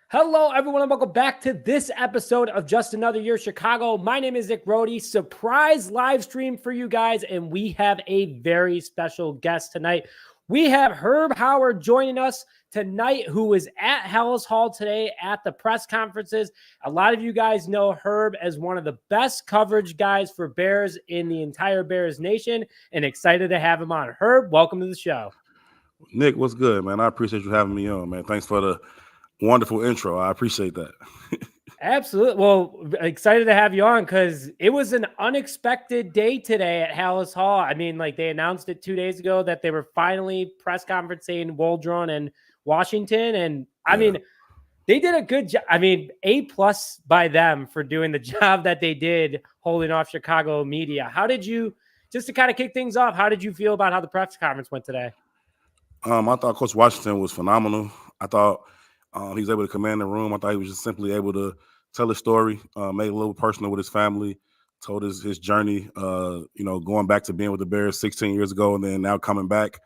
Hello, everyone, and welcome back to this episode of Just Another Year Chicago. My name is Nick Rohde. Surprise live stream for you guys, and we have a very special guest tonight. We have Herb Howard joining us tonight, who is at Halas Hall today at the press conferences. A lot of you guys know Herb as one of the best coverage guys for Bears in the entire Bears nation, and excited to have him on. Herb, welcome to the show. Nick, what's good, man? I appreciate you having me on, man. Thanks for the wonderful intro. I appreciate that. Absolutely. Well, excited to have you on because it was an unexpected day today at Halas Hall. I mean, like they announced it 2 days ago that they were finally press conferencing Waldron and Washington. And I mean, they did a good job. I mean, A+ by them for doing the job that they did holding off Chicago media. How did you, just to kind of kick things off, how did you feel about how the press conference went today? I thought Coach Washington was phenomenal. I thought he was able to command the room. I thought he was just simply able to tell his story, made it a little personal with his family, told his journey, going back to being with the Bears 16 years ago and then now coming back.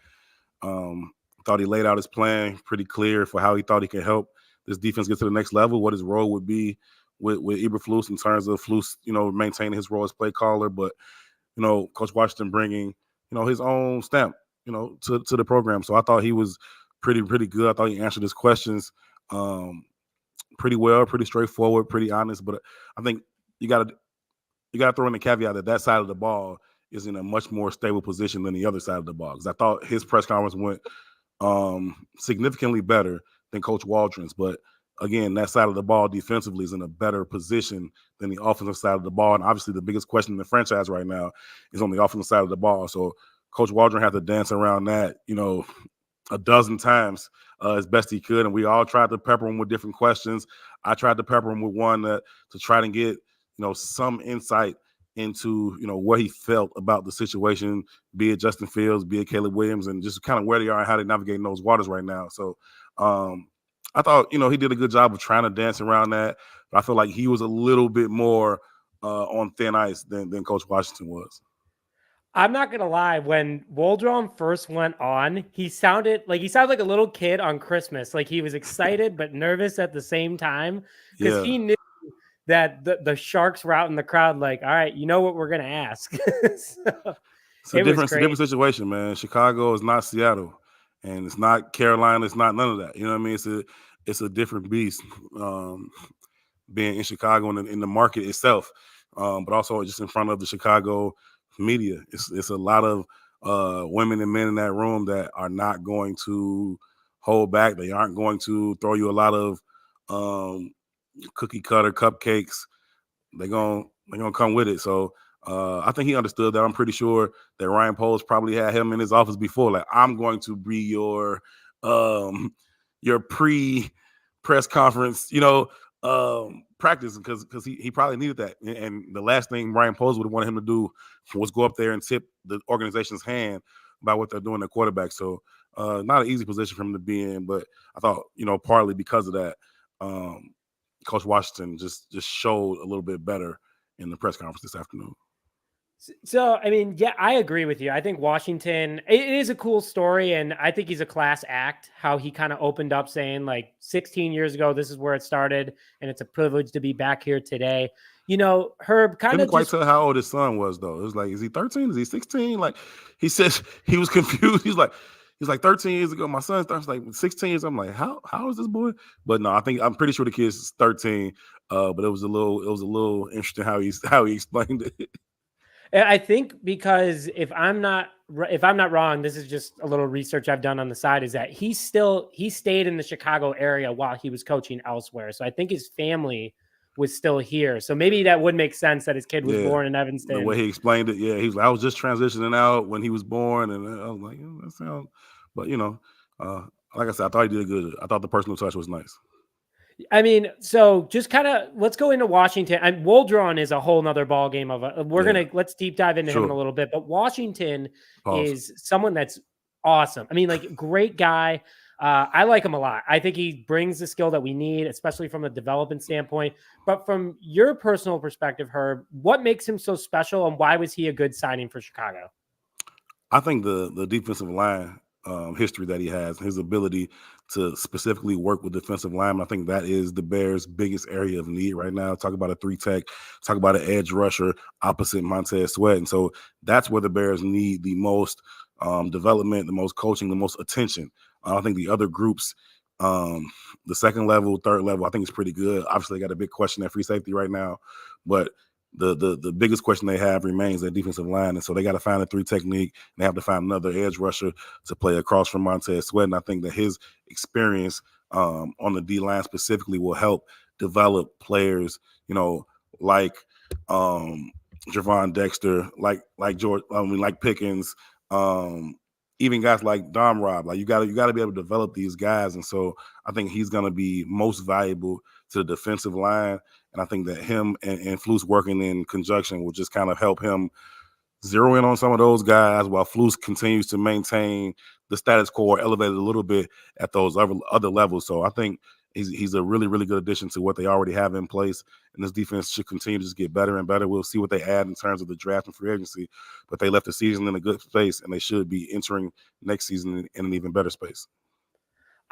Thought he laid out his plan pretty clear for how he thought he could help this defense get to the next level, what his role would be with Eberflus in terms of Flus, maintaining his role as play caller. But, Coach Washington bringing, his own stamp, to the program. So I thought he was pretty good. I thought he answered his questions pretty well, pretty straightforward, pretty honest. But I think you got to throw in the caveat that side of the ball is in a much more stable position than the other side of the ball. Because I thought his press conference went significantly better than Coach Waldron's. But again, that side of the ball defensively is in a better position than the offensive side of the ball. And obviously the biggest question in the franchise right now is on the offensive side of the ball. So Coach Waldron had to dance around that, a dozen times as best he could. And we all tried to pepper him with different questions. I tried to pepper him with one to try to get, some insight into, what he felt about the situation, be it Justin Fields, be it Caleb Williams, and just kind of where they are and how they're navigating those waters right now. So I thought, he did a good job of trying to dance around that. But I feel like he was a little bit more on thin ice than Coach Washington was. I'm not gonna lie. When Waldron first went on, he sounded like a little kid on Christmas. Like he was excited but nervous at the same time because he knew that the Sharks were out in the crowd. Like, all right, you know what we're gonna ask. It's a different situation, man. Chicago is not Seattle, and it's not Carolina. It's not none of that. You know what I mean? It's a different beast. Being in Chicago and in the market itself, but also just in front of the Chicago media. It's a lot of women and men in that room that are not going to hold back. They aren't going to throw you a lot of cookie cutter cupcakes. They're gonna come with it. So I think he understood that. I'm pretty sure that Ryan Poles probably had him in his office before. Like, I'm going to be your pre-press conference, practice, because he probably needed that. And the last thing Ryan Poles would have wanted him to do was go up there and tip the organization's hand about what they're doing at quarterback. So not an easy position for him to be in, but I thought, partly because of that, Coach Washington just showed a little bit better in the press conference this afternoon. So, I mean, yeah, I agree with you. I think Washington, it is a cool story, and I think he's a class act, how he kind of opened up saying, like, 16 years ago, this is where it started, and it's a privilege to be back here today. Herb kind of quite tell how old his son was, though. It was like, is he 13? Is he 16? Like, he says he was confused. He's like 13 years ago. My son starts like 16 years. I'm like, how is this boy? But no, I'm pretty sure the kid's 13. But it was a little interesting how he explained it. I think because if I'm not wrong, this is just a little research I've done on the side, is that he stayed in the Chicago area while he was coaching elsewhere. So I think his family was still here. So maybe that would make sense that his kid was born in Evanston. The way he explained it, he was like, I was just transitioning out when he was born, and I was like, that sounds. But like I said, I thought he did good. I thought the personal touch was nice. I mean, so just kind of let's go into Washington. And Waldron is a whole nother ball game let's deep dive into him in a little bit. But Washington is someone that's awesome. I mean, like, great guy. I like him a lot. I think he brings the skill that we need, especially from a development standpoint. But from your personal perspective, Herb, what makes him so special, and why was he a good signing for Chicago? I think the defensive line history that he has, his ability to specifically work with defensive linemen. I think that is the Bears' biggest area of need right now. Talk about a 3-tech, talk about an edge rusher opposite Montez Sweat. And so that's where the Bears need the most development, the most coaching, the most attention. I think the other groups, the second level, third level, I think it's pretty good. Obviously, they got a big question at free safety right now, but the biggest question they have remains their defensive line. And so they got to find a 3 technique. They have to find another edge rusher to play across from Montez Sweat. And I think that his experience on the D line specifically will help develop players, like Javon Dexter, like George, like Pickens, even guys like Dom Rob. Like you got to be able to develop these guys. And so I think he's going to be most valuable to the defensive line. And I think that him and Flus working in conjunction will just kind of help him zero in on some of those guys while Flus continues to maintain the status quo or elevate it a little bit at those other levels. So I think he's a really, really good addition to what they already have in place. And this defense should continue to just get better and better. We'll see what they add in terms of the draft and free agency. But they left the season in a good space, and they should be entering next season in an even better space.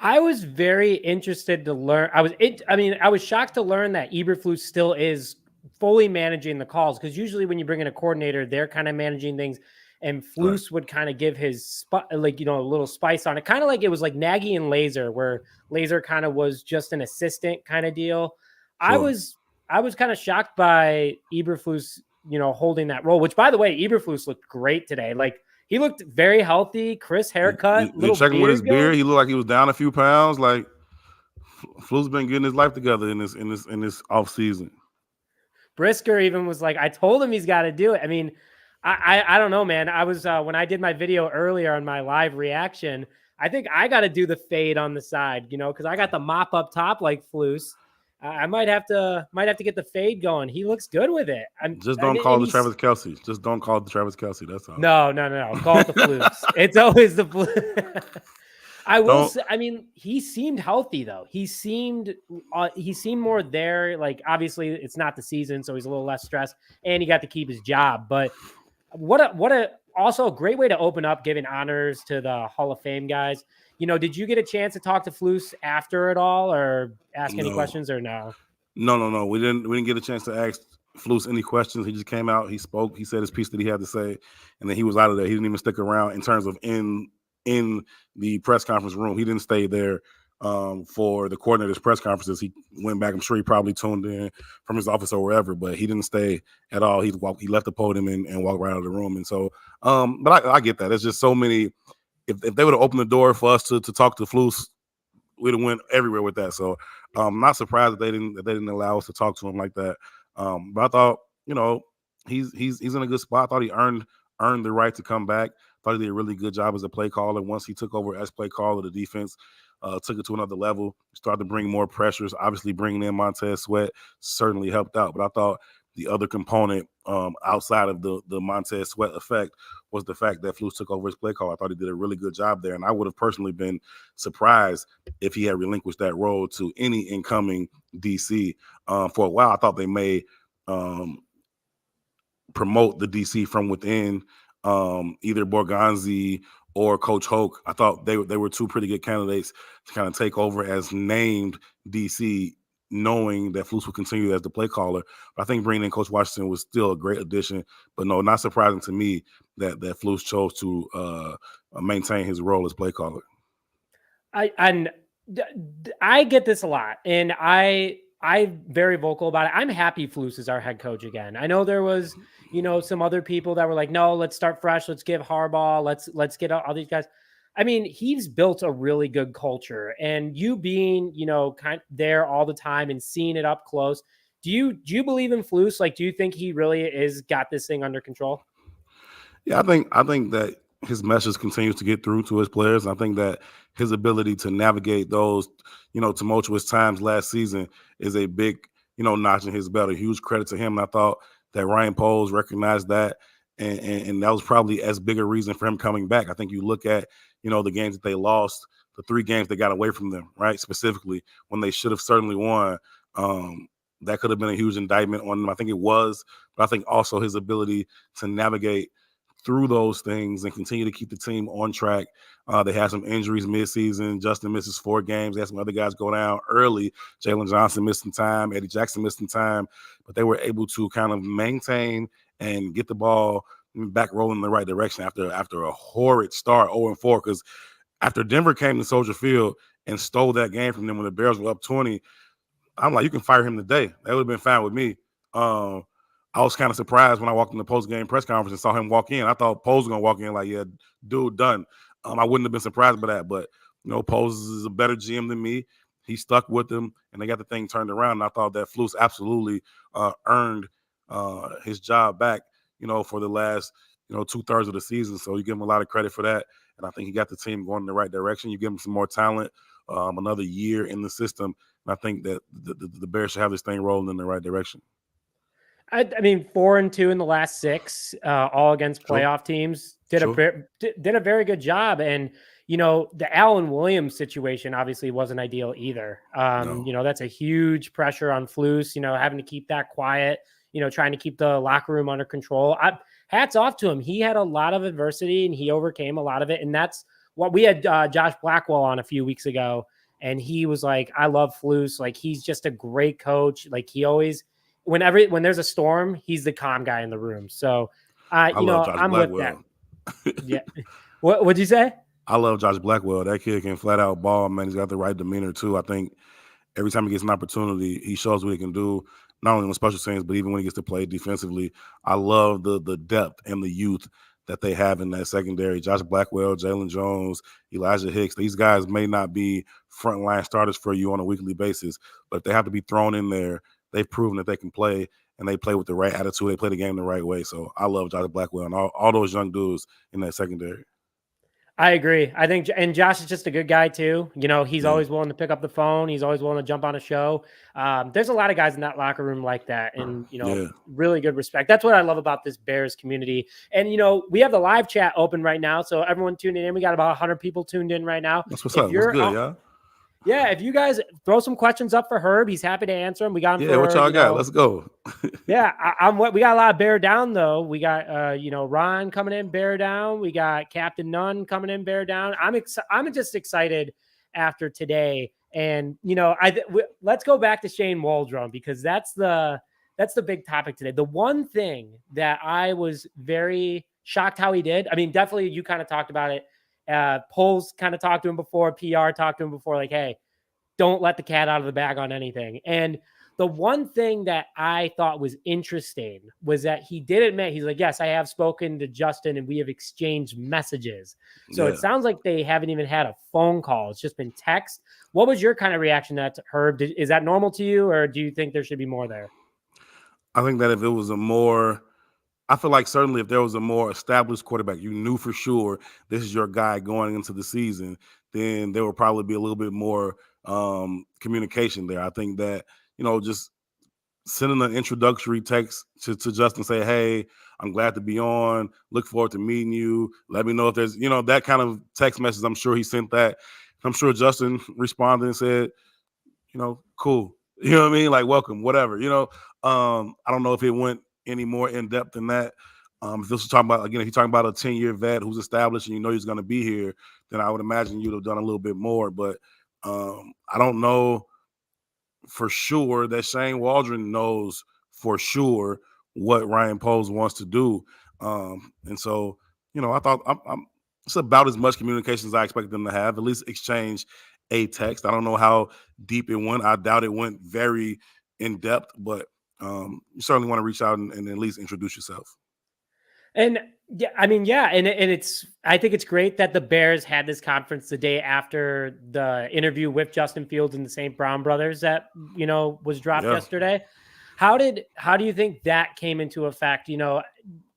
I was very interested to learn. I was shocked to learn that Eberflus still is fully managing the calls, because usually when you bring in a coordinator, they're kind of managing things, and Flus would kind of give his a little spice on it, kind of like it was like Nagy and Laser, where Laser kind of was just an assistant kind of deal. Sure. I was kind of shocked by Eberflus, holding that role. Which, by the way, Eberflus looked great today. Like, he looked very healthy, crisp haircut. You checking with his beard. He looked like he was down a few pounds. Like, Flus been getting his life together in this off season. Brisker even was like, I told him he's got to do it. I mean, I don't know, man. I was when I did my video earlier on my live reaction, I think I got to do the fade on the side, because I got the mop up top like Flus. I might have to get the fade going. He looks good with it. Just don't call it Travis Kelce. Just don't call it the Travis Kelce. That's all. No. Call it the Flus. It's always the Flus. I will say, I mean, he seemed healthy though. He seemed more there. Like, obviously it's not the season, so he's a little less stressed, and he got to keep his job. But also a great way to open up giving honors to the Hall of Fame guys. Did you get a chance to talk to Flus after it all, or ask any questions, or no? No. We didn't get a chance to ask Flus any questions. He just came out, he spoke, he said his piece that he had to say, and then he was out of there. He didn't even stick around in terms of in the press conference room. He didn't stay there for the coordinator's press conferences. He went back. I'm sure he probably tuned in from his office or wherever, but he didn't stay at all. He left the podium and walked right out of the room. And so, but I get that. There's just so many. If they would have opened the door for us to talk to Flus, we'd have went everywhere with that. So I'm not surprised that they didn't allow us to talk to him like that. But I thought, he's in a good spot. I thought he earned the right to come back. Thought he did a really good job as a play caller. Once he took over as play caller, the defense took it to another level, started to bring more pressures. Obviously, bringing in Montez Sweat certainly helped out. But I thought the other component outside of the Montez Sweat effect was the fact that Flus took over his play call. I thought he did a really good job there, and I would have personally been surprised if he had relinquished that role to any incoming DC. For a while, I thought they may promote the DC from within, either Borgonzi or Coach Hoke. I thought they were two pretty good candidates to kind of take over as named DC, knowing that Flus would continue as the play caller. But I think bringing in Coach Washington was still a great addition. But no, not surprising to me that Flus chose to maintain his role as play caller. I get this a lot, and I'm very vocal about it. I'm happy Flus is our head coach again. I know there was, some other people that were like, no, let's start fresh. Let's give Harbaugh. Let's get all these guys. I mean, he's built a really good culture, and you being, kind of there all the time and seeing it up close. Do you believe in Flus? Like, do you think he really is got this thing under control? Yeah, I think that his message continues to get through to his players. I think that his ability to navigate those, tumultuous times last season is a big, notch in his belt. A huge credit to him. And I thought that Ryan Poles recognized that, and that was probably as big a reason for him coming back. I think you look at, the games that they lost, the 3 games that got away from them, right? Specifically, when they should have certainly won. That could have been a huge indictment on him. I think it was, but I think also his ability to navigate through those things and continue to keep the team on track. They had some injuries midseason. Justin misses 4 games. They had some other guys go down early. Jalen Johnson missed some time. Eddie Jackson missed some time. But they were able to kind of maintain and get the ball back rolling in the right direction after a horrid start, 0-4. Because after Denver came to Soldier Field and stole that game from them when the Bears were up 20, I'm like, you can fire him today. That would have been fine with me. I was kind of surprised when I walked in the post-game press conference and saw him walk in. I thought Poles was going to walk in like, yeah, dude, done. I wouldn't have been surprised by that. But, Poles is a better GM than me. He stuck with them, and they got the thing turned around. And I thought that Flus absolutely earned his job back, for the last, 2/3 of the season. So you give him a lot of credit for that. And I think he got the team going in the right direction. You give him some more talent, another year in the system. And I think that the Bears should have this thing rolling in the right direction. I mean, 4-2 in the last 6, all against playoff teams. Did a very good job. And, the Allen Williams situation obviously wasn't ideal either. No. That's a huge pressure on Flus, having to keep that quiet, trying to keep the locker room under control. Hats off to him. He had a lot of adversity and he overcame a lot of it. And that's what we had Josh Blackwell on a few weeks ago. And he was like, I love Flus. Like, he's just a great coach. Like, he always, when there's a storm, he's the calm guy in the room. So, I'm Blackwell. with that. Yeah. What'd you say? I love Josh Blackwell. That kid can flat out ball, man. He's got the right demeanor too. I think every time he gets an opportunity, he shows what he can do, not only on special teams, but even when he gets to play defensively. I love the depth and the youth that they have in that secondary. Josh Blackwell, Jalen Jones, Elijah Hicks. These guys may not be frontline starters for you on a weekly basis, but they have to be thrown in there. They've proven that they can play, and they play with the right attitude. They play the game the right way. So I love Josh Blackwell and all those young dudes in that secondary. I agree. I think, and Josh is just a good guy too. He's always willing to pick up the phone. He's always willing to jump on a show. There's a lot of guys in that locker room like that, and really good respect. That's what I love about this Bears community. And we have the live chat open right now, so everyone tuning in. We got about 100 people tuned in right now. That's what's up. That's good, yeah. Yeah, if you guys throw some questions up for Herb, he's happy to answer them. We got him. Yeah, what y'all got? Let's go. Yeah, we got a lot of bear down though. We got Ron coming in, bear down. We got Captain Nunn coming in, bear down. I'm just excited after today, and let's go back to Shane Waldron because that's the big topic today. The one thing that I was very shocked how he did. I mean, definitely you kind of talked about it. Poles kind of talked to him before, PR talked to him before, like, hey, don't let the cat out of the bag on anything. And the one thing that I thought was interesting was that he did admit, he's like, yes, I have spoken to Justin and we have exchanged messages. So It sounds like they haven't even had a phone call. It's just been text. What was your kind of reaction to that, Herb? Is that normal to you, or do you think there should be more there? I think that if it was I feel like certainly if there was a more established quarterback, you knew for sure this is your guy going into the season, then there would probably be a little bit more communication there. I think that, just sending an introductory text to Justin, say, hey, I'm glad to be on. Look forward to meeting you. Let me know if there's, that kind of text message. I'm sure he sent that. I'm sure Justin responded and said, cool. You know what I mean? Like, welcome, whatever, I don't know if it went any more in depth than that. If this was talking about, again, if you're talking about a 10-year vet who's established and he's going to be here, then I would imagine you'd have done a little bit more. But I don't know for sure that Shane Waldron knows for sure what Ryan Poles wants to do. And so, I thought it's about as much communication as I expected them to have, at least exchange a text. I don't know how deep it went. I doubt it went very in depth, but you certainly want to reach out and at least introduce yourself. And I think it's great that the Bears had this conference the day after the interview with Justin Fields and the St. Brown brothers that, was dropped yesterday. How do you think that came into effect?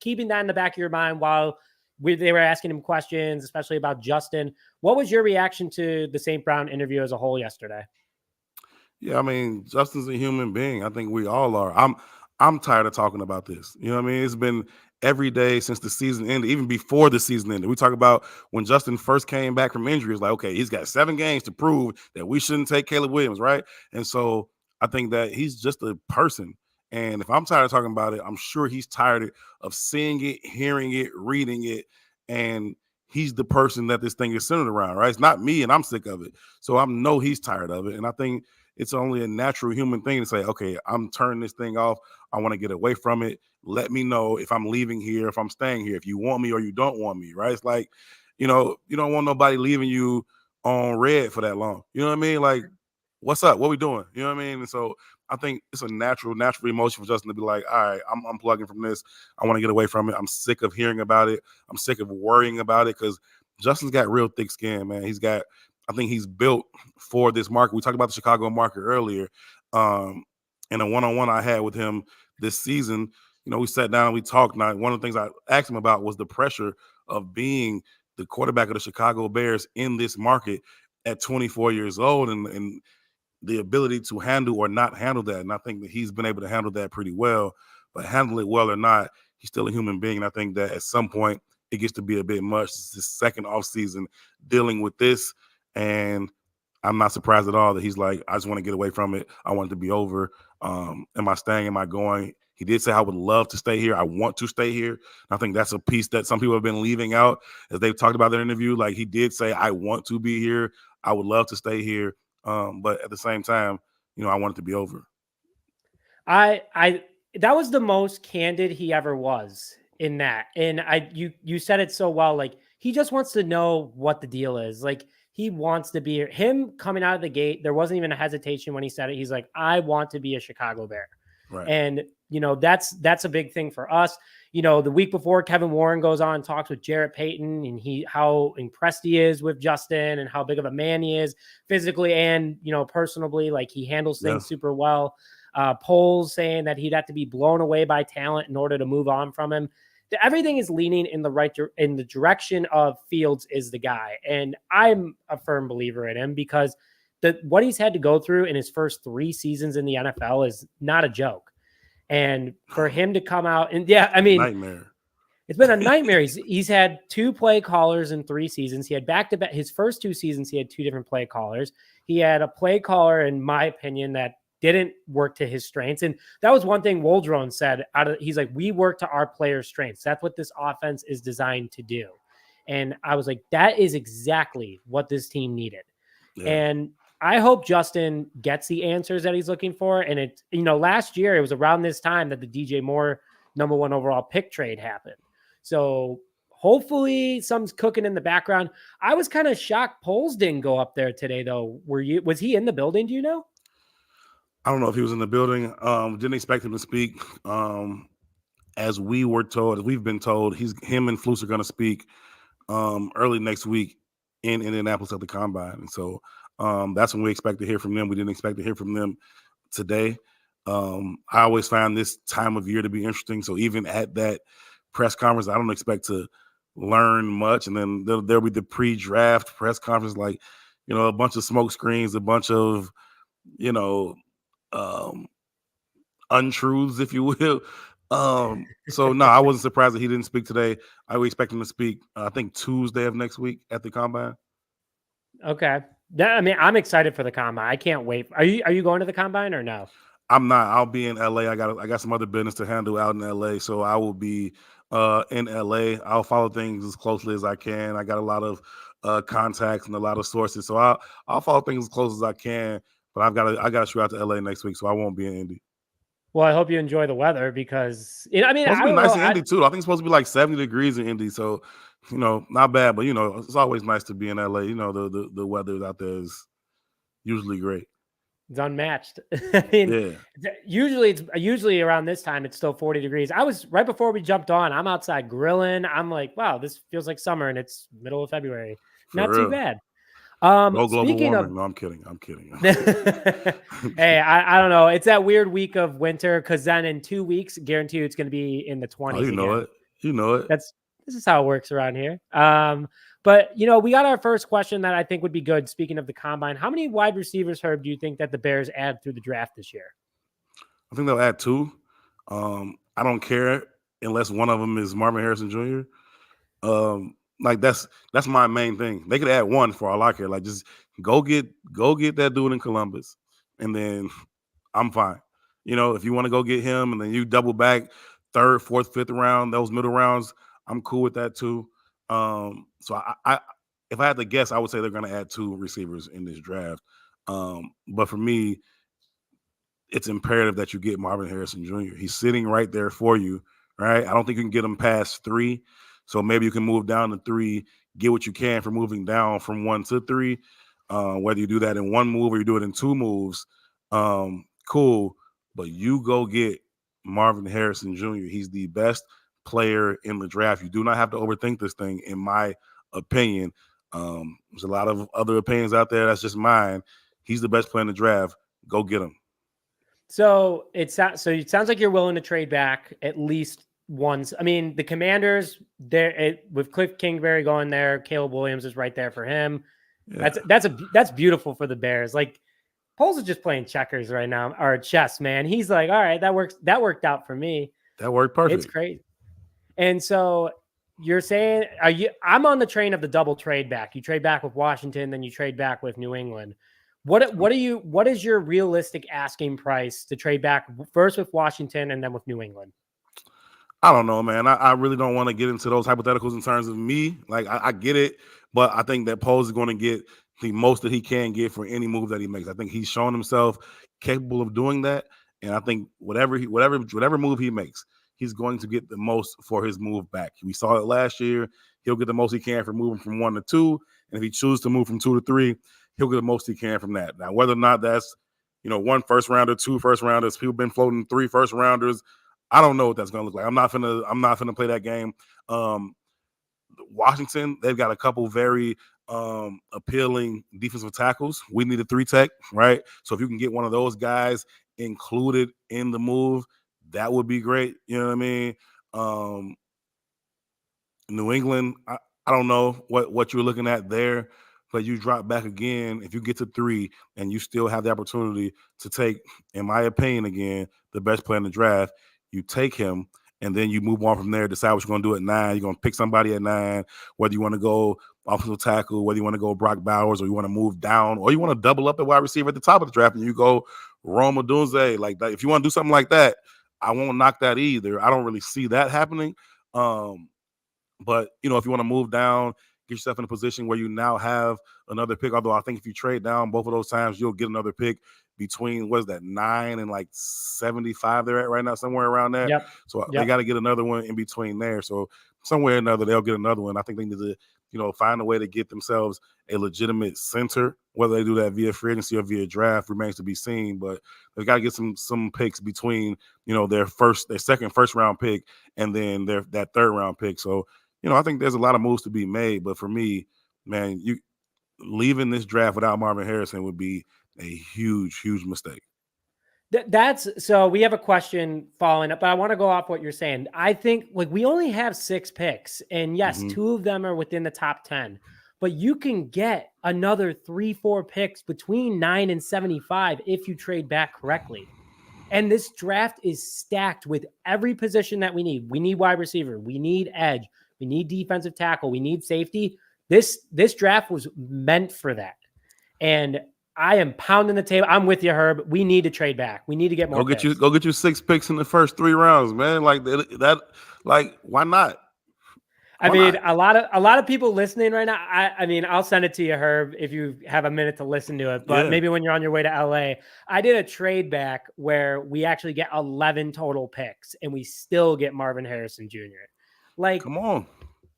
Keeping that in the back of your mind while they were asking him questions, especially about Justin. What was your reaction to the St. Brown interview as a whole yesterday? Yeah, I mean, Justin's a human being. I think we all are. I'm tired of talking about this. You know what I mean? It's been every day since the season ended, even before the season ended. We talk about when Justin first came back from injury. It's like, okay, he's got 7 games to prove that we shouldn't take Caleb Williams, right? And so I think that he's just a person. And if I'm tired of talking about it, I'm sure he's tired of seeing it, hearing it, reading it. And he's the person that this thing is centered around, right? It's not me, and I'm sick of it. So I know he's tired of it. And I think it's only a natural human thing to say, okay, I'm turning this thing off. I want to get away from it. Let me know if I'm leaving here, if I'm staying here, if you want me or you don't want me, right? It's like, you don't want nobody leaving you on red for that long. You know what I mean? Like, what's up? What we doing? You know what I mean? And so I think it's a natural emotion for Justin to be like, all right, I'm unplugging from this. I want to get away from it. I'm sick of hearing about it. I'm sick of worrying about it because Justin's got real thick skin, man. I think he's built for this market. We talked about the Chicago market earlier. In a one-on-one I had with him this season, we sat down and we talked. Now, one of the things I asked him about was the pressure of being the quarterback of the Chicago Bears in this market at 24 years old and the ability to handle or not handle that. And I think that he's been able to handle that pretty well, but handle it well or not, he's still a human being. And I think that at some point it gets to be a bit much. It's his second offseason dealing with this. And I'm not surprised at all that he's like, I just want to get away from it. I want it to be over. Am I staying? Am I going? He did say, I would love to stay here. I want to stay here. I think that's a piece that some people have been leaving out as they've talked about their interview. Like he did say, I want to be here. I would love to stay here. But at the same time, I want it to be over. That was the most candid he ever was in that. And you said it so well. Like he just wants to know what the deal is. Like he wants to be him coming out of the gate. There wasn't even a hesitation when he said it. He's like, I want to be a Chicago Bear. Right. And that's a big thing for us. The week before, Kevin Warren goes on and talks with Jarrett Payton and how impressed he is with Justin and how big of a man he is physically and, personally, like he handles things super well. Polls saying that he'd have to be blown away by talent in order to move on from him. Everything is leaning in the direction of Fields is the guy. And I'm a firm believer in him because what he's had to go through in his first 3 seasons in the NFL is not a joke. And for him to come out and nightmare. It's been a nightmare. He's had 2 play callers in 3 seasons. He had back-to-back. His first 2 seasons, he had 2 different play callers. He had a play caller, in my opinion, that didn't work to his strengths. And that was one thing Waldron said. He's like, we work to our players' strengths. That's what this offense is designed to do. And I was like, that is exactly what this team needed. Yeah. And I hope Justin gets the answers that he's looking for. And last year, it was around this time that the DJ Moore number 1 overall pick trade happened. So hopefully something's cooking in the background. I was kind of shocked Poles didn't go up there today, though. Was he in the building? Do you know? I don't know if he was in the building. Didn't expect him to speak. As we've been told, him and Flus are going to speak early next week in Indianapolis at the Combine. And so that's when we expect to hear from them. We didn't expect to hear from them today. I always find this time of year to be interesting. So even at that press conference, I don't expect to learn much. And then there'll be the pre-draft press conference, like, a bunch of smoke screens, a bunch of, untruths, if you will. So no, I wasn't surprised that he didn't speak today. I would expect him to speak, I think Tuesday of next week at the Combine. Okay. I'm excited for the Combine. I can't wait. Are you going to the Combine or no? I'm not. I'll be in LA. I got some other business to handle out in LA, so I will be in LA. I'll follow things as closely as I can. I got a lot of contacts and a lot of sources, so I'll follow things as close as I can. But I got to shoot out to LA next week, so I won't be in Indy. Well, I hope you enjoy the weather because it's supposed to be nice in Indy too. I think it's supposed to be like 70 degrees in Indy, so not bad. But it's always nice to be in LA. The weather out there is usually great. It's unmatched. I mean, usually around this time it's still 40 degrees. I was right before we jumped on. I'm outside grilling. I'm like, wow, this feels like summer, and it's middle of February. Not too bad. No global warming. No, I'm kidding. Hey, I don't know. It's that weird week of winter because then in 2 weeks, guarantee you it's going to be in the 20s. Oh, you know it. This is how it works around here. But we got our first question that I think would be good. Speaking of the Combine, how many wide receivers, Herb, do you think that the Bears add through the draft this year? I think they'll add 2. I don't care unless one of them is Marvin Harrison Jr. Like that's my main thing. They could add 1 for all I care. Like just go get that dude in Columbus, and then I'm fine. If you want to go get him and then you double back third, fourth, fifth round, those middle rounds, I'm cool with that too. So I if I had to guess, I would say they're going to add 2 receivers in this draft. But for me, it's imperative that you get Marvin Harrison Jr. He's sitting right there for you, right? I don't think you can get him past 3. So maybe you can move down to 3, get what you can for moving down from 1 to 3. Whether you do that in 1 move or you do it in 2 moves, cool. But you go get Marvin Harrison Jr. He's the best player in the draft. You do not have to overthink this thing, in my opinion. There's a lot of other opinions out there. That's just mine. He's the best player in the draft. Go get him. So it sounds like you're willing to trade back at least once. I mean, the Commanders there with Cliff Kingsbury going there, Caleb Williams is right there for him. Yeah. That's beautiful for the Bears. Like, Poles is just playing checkers right now, or chess, man. He's like, all right, that works. That worked out for me. That worked perfect. It's crazy. And so you're saying, I'm on the train of the double trade back. You trade back with Washington, then you trade back with New England. What is your realistic asking price to trade back first with Washington and then with New England? I don't know, man. I really don't want to get into those hypotheticals in terms of me. Like, I get it, but I think that Poles is going to get the most that he can get for any move that he makes. I think he's shown himself capable of doing that, and I think whatever move he makes, he's going to get the most for his move back. We saw it last year. He'll get the most he can for moving from 1 to 2, and if he chooses to move from 2 to 3, he'll get the most he can from that. Now, whether or not that's 1 first rounder, 2 first rounders, people been floating 3 first rounders. I don't know what that's going to look like. I'm not gonna play that game. Washington, they've got a couple very appealing defensive tackles. We need a 3 tech, right? So if you can get one of those guys included in the move, that would be great. You know what I mean? New England, I don't know what you're looking at there, but you drop back again. If you get to 3 and you still have the opportunity to take, in my opinion, again, the best player in the draft, you take him, and then you move on from there, decide what you're going to do at 9. You're going to pick somebody at 9, whether you want to go offensive tackle, whether you want to go Brock Bowers, or you want to move down, or you want to double up at wide receiver at the top of the draft, and you go Rome Odunze. Like that. If you want to do something like that, I won't knock that either. I don't really see that happening. But, if you want to move down, get yourself in a position where you now have another pick, although I think if you trade down both of those times, you'll get another pick between, 9 and like 75 they're at right now, somewhere around there. Yep. So they got to get another one in between there. So somewhere or another, they'll get another one. I think they need to, find a way to get themselves a legitimate center. Whether they do that via free agency or via draft remains to be seen. But they've got to get some picks between, their second first round pick and then that third round pick. So, I think there's a lot of moves to be made. But for me, man, you leaving this draft without Marvin Harrison would be a huge, huge mistake. So we have a question following up, but I want to go off what you're saying. I think we only have 6 picks, and yes, 2 of them are within the top 10, but you can get another 3-4 picks between 9 and 75 if you trade back correctly. And this draft is stacked with every position that we need. We need wide receiver. We need edge. We need defensive tackle. We need safety. This draft was meant for that. And I am pounding the table. I'm with you, Herb. We need to trade back. We need to get more. Go get you 6 picks in the first 3 rounds, man. Like that. Like, why not? A lot of people listening right now. I mean, I'll send it to you, Herb, if you have a minute to listen to it. But maybe when you're on your way to LA, I did a trade back where we actually get 11 total picks, and we still get Marvin Harrison Jr. Like, come on,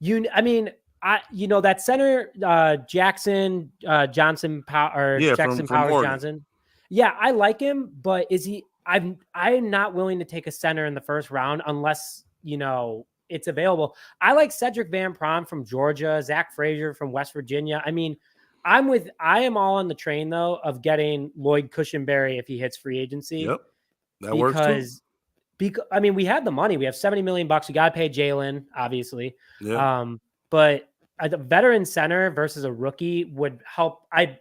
that center Jackson Johnson Jackson Powers Johnson. Yeah, I like him, but I'm not willing to take a center in the first round unless it's available. I like Cedric Van Prom from Georgia, Zach Frazier from West Virginia. I mean, I am all on the train though of getting Lloyd Cushenberry if he hits free agency. Yep, that works too. Because we had the money. We have $70 million. We got to pay Jalen, obviously. Yeah. But a veteran center versus a rookie would help. I'm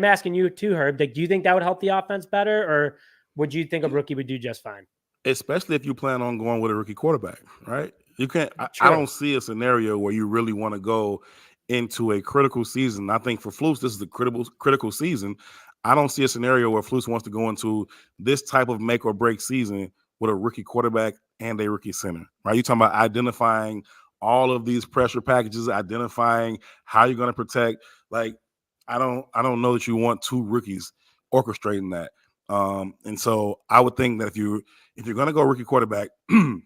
asking you too, Herb. Do you think that would help the offense better, or would you think a rookie would do just fine? Especially if you plan on going with a rookie quarterback, right? You can't. I don't see a scenario where you really want to go into a critical season. I think for Flus, this is a critical season. I don't see a scenario where Flus wants to go into this type of make or break season with a rookie quarterback and a rookie center, right? You're talking about identifying all of these pressure packages, identifying how you're going to protect. Like, I don't know that you want two rookies orchestrating that. And so I would think that if you're going to go rookie quarterback, then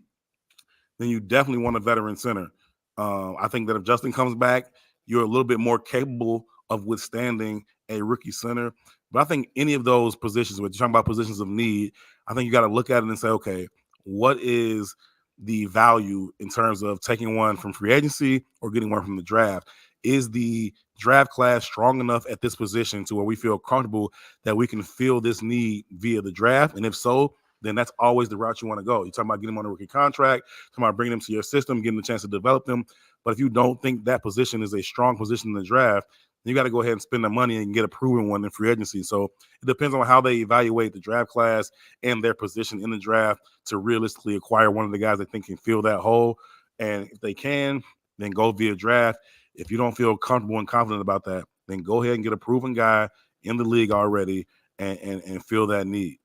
you definitely want a veteran center. I think that if Justin comes back, you're a little bit more capable of withstanding a rookie center. But I think any of those positions, when you're talking about positions of need, I think you got to look at it and say, okay, what is the value in terms of taking one from free agency or getting one from the draft? Is the draft class strong enough at this position to where we feel comfortable that we can fill this need via the draft? And if so, then that's always the route you want to go. You're talking about getting them on a rookie contract, talking about bringing them to your system, getting the chance to develop them. But if you don't think that position is a strong position in the draft, then you got to go ahead and spend the money and get a proven one in free agency. So it depends on how they evaluate the draft class and their position in the draft to realistically acquire one of the guys they think can fill that hole. And if they can, then go via draft. If you don't feel comfortable and confident about that, then go ahead and get a proven guy in the league already and fill that need.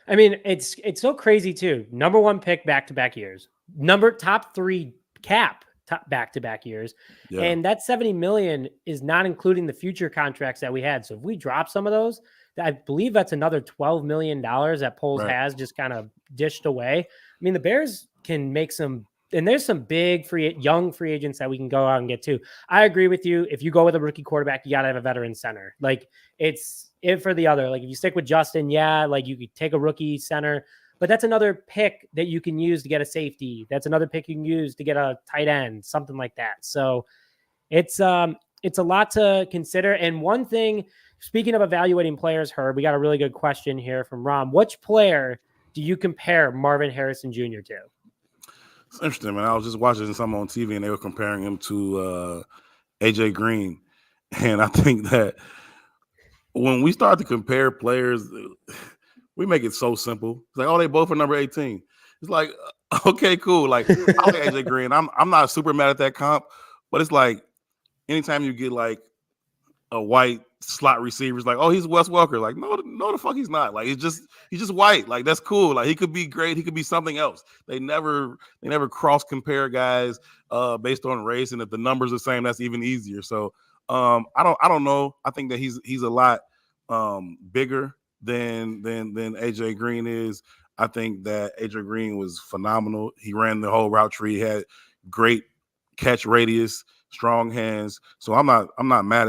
I mean, it's so crazy too. Number one pick back-to-back years. Top 3 cap back-to-back years. Yeah. And that 70 million is not including the future contracts that we had. So if we drop some of those, I believe that's another $12 million that Poles has just kind of dished away. I mean, the Bears can make some, and there's some big young free agents that we can go out and get to. I agree with you. If you go with a rookie quarterback, you got to have a veteran center. Like, it's it for the other. Like, if you stick with Justin, like you could take a rookie center, but that's another pick that you can use to get a safety. That's another pick you can use to get a tight end, something like that. So it's a lot to consider. And one thing, speaking of evaluating players, Herb, we got a really good question here from Rom. Which player do you compare Marvin Harrison Jr. to? It's interesting, man. I was just watching something on TV and they were comparing him to AJ Green. And I think that when we start to compare players, we make it so simple. It's like, oh, they both are number 18. It's like, okay, cool. Like, I like AJ Green. I'm not super mad at that comp, but it's like anytime you get like a white slot receiver, it's like, oh, he's Wes Welker. Like, no, the fuck he's not. Like, he's just white. Like, that's cool. Like, he could be great. He could be something else. They never cross compare guys based on race, and if the numbers are the same, that's even easier. So I don't know. I think that he's a lot bigger than AJ Green is. I think that AJ Green was phenomenal. He ran the whole route tree, had great catch radius, strong hands. So I'm not mad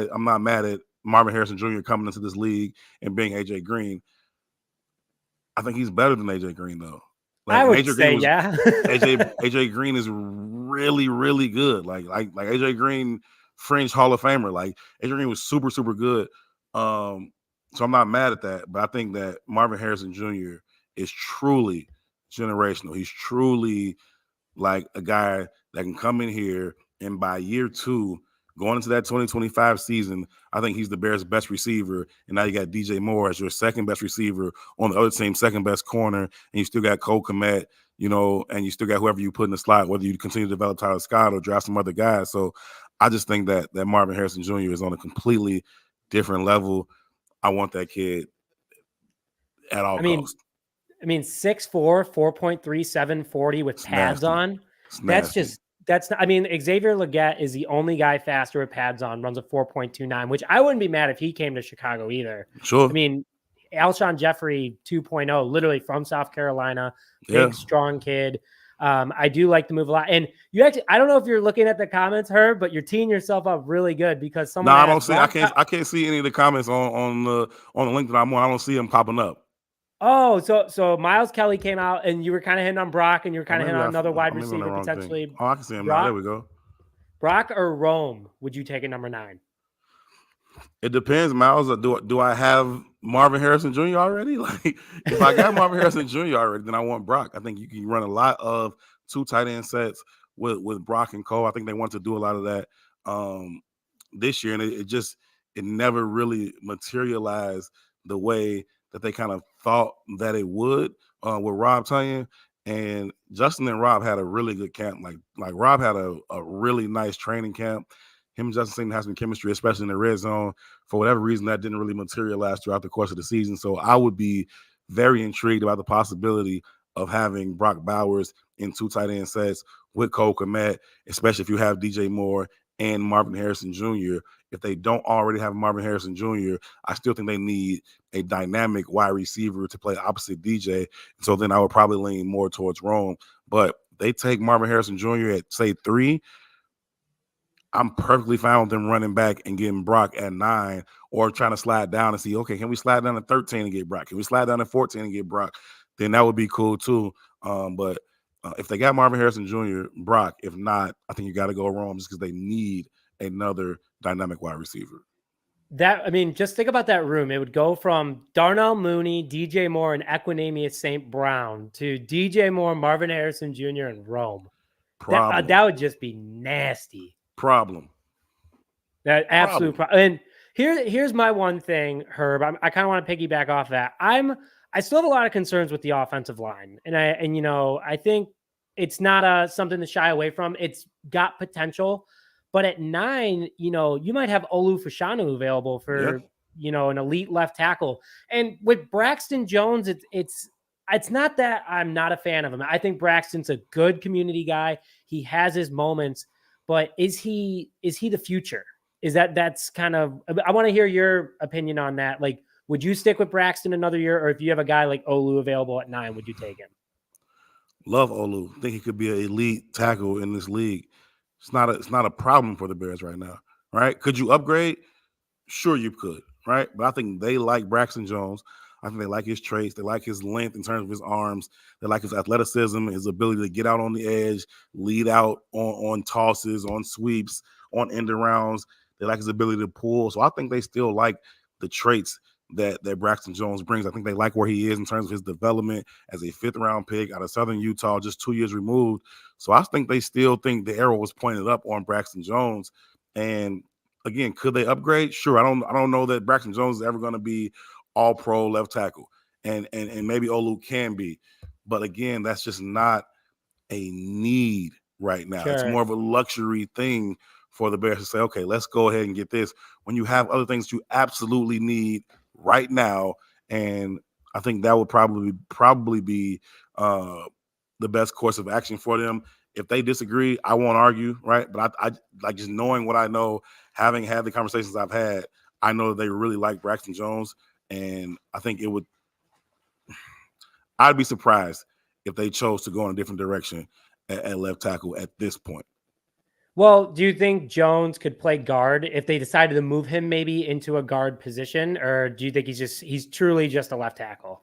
at Marvin Harrison Jr. coming into this league and being AJ Green. I think he's better than AJ Green though. Like, I would say, yeah. AJ Green is really, really good. Like AJ Green, fringe Hall of Famer. Like, AJ Green was super, super good. So I'm not mad at that, but I think that Marvin Harrison Jr. is truly generational. He's truly like a guy that can come in here and by year 2, going into that 2025 season, I think he's the Bears' best receiver. And now you got DJ Moore as your second best receiver on the other team, second best corner, and you still got Cole Kmet, and you still got whoever you put in the slot, whether you continue to develop Tyler Scott or draft some other guys. So I just think that Marvin Harrison Jr. is on a completely different level. I want that kid at all costs. I mean, 6'4", 4.37 40 with pads on. That's not, I mean, Xavier Legette is the only guy faster with pads on, runs a 4.29, which I wouldn't be mad if he came to Chicago either. Sure. I mean, Alshon Jeffrey 2.0, literally from South Carolina, big, strong kid. I do like the move a lot. And you actually, I don't know if you're looking at the comments, Herb, but you're teeing yourself up really good because someone. No, I don't see. I can't see any of the comments on the link that I'm on. I don't see them popping up. Oh, so Miles Kelly came out and you were kind of hitting on Brock and you were kind of hitting on another wide receiver potentially. Oh, I can see him now. There we go. Brock or Rome? Would you take a number 9? It depends, Miles. Do I have Marvin Harrison Jr. already? Like, if I got Marvin Harrison Jr. already, then I want Brock. I think you can run a lot of 2 tight end sets with Brock and Cole. I think they want to do a lot of that this year, and it never really materialized the way that they kind of thought that it would with Rob Tonyan. And Justin and Rob had a really good camp. Like Rob had a really nice training camp. him and Justin Satan has some chemistry, especially in the red zone. For whatever reason, that didn't really materialize throughout the course of the season. So I would be very intrigued about the possibility of having Brock Bowers in 2 tight end sets with Cole Kmet, especially if you have DJ Moore and Marvin Harrison Jr. If they don't already have Marvin Harrison Jr., I still think they need a dynamic wide receiver to play opposite DJ. So then I would probably lean more towards Rome. But they take Marvin Harrison Jr. at, say, 3. I'm perfectly fine with them running back and getting Brock at 9, or trying to slide down and see, okay, can we slide down to 13 and get Brock? Can we slide down to 14 and get Brock? Then that would be cool too. But if they got Marvin Harrison Jr., Brock, if not, I think you got to go Rome just because they need another dynamic wide receiver. Just think about that room. It would go from Darnell Mooney, DJ Moore, and Equinemius St. Brown to DJ Moore, Marvin Harrison Jr., and Rome. That would just be nasty. That absolute problem. And here's my one thing, Herb. I kind of want to piggyback off that. I still have a lot of concerns with the offensive line, and I think it's not something to shy away from. It's got potential, but at 9, you might have Olu Fashanu available for an elite left tackle, and with Braxton Jones, it's not that I'm not a fan of him. I think Braxton's a good community guy. He has his moments. But is he the future? That's kind of, I want to hear your opinion on that. Like, would you stick with Braxton another year, or if you have a guy like Olu available at 9, would you take him? Love Olu. Think he could be an elite tackle in this league. It's not a problem for the Bears right now, right? Could you upgrade? Sure, you could, right? But I think they like Braxton Jones. I think they like his traits. They like his length in terms of his arms. They like his athleticism, his ability to get out on the edge, lead out on tosses, on sweeps, on end arounds. They like his ability to pull. So I think they still like the traits that Braxton Jones brings. I think they like where he is in terms of his development as a 5th-round pick out of Southern Utah, just 2 years removed. So I think they still think the arrow was pointed up on Braxton Jones. And again, could they upgrade? Sure. I don't know that Braxton Jones is ever going to be all-pro left tackle, and maybe Olu can be, but again, that's just not a need right now. Sure. It's more of a luxury thing for the Bears to say, okay, let's go ahead and get this when you have other things you absolutely need right now. And I think that would probably be the best course of action for them. If they disagree, I won't argue, right? But I like, just knowing what I know, having had the conversations I've had, I know that they really like Braxton Jones. And I think I'd be surprised if they chose to go in a different direction at left tackle at this point. Well, do you think Jones could play guard if they decided to move him maybe into a guard position? Or do you think he's truly just a left tackle?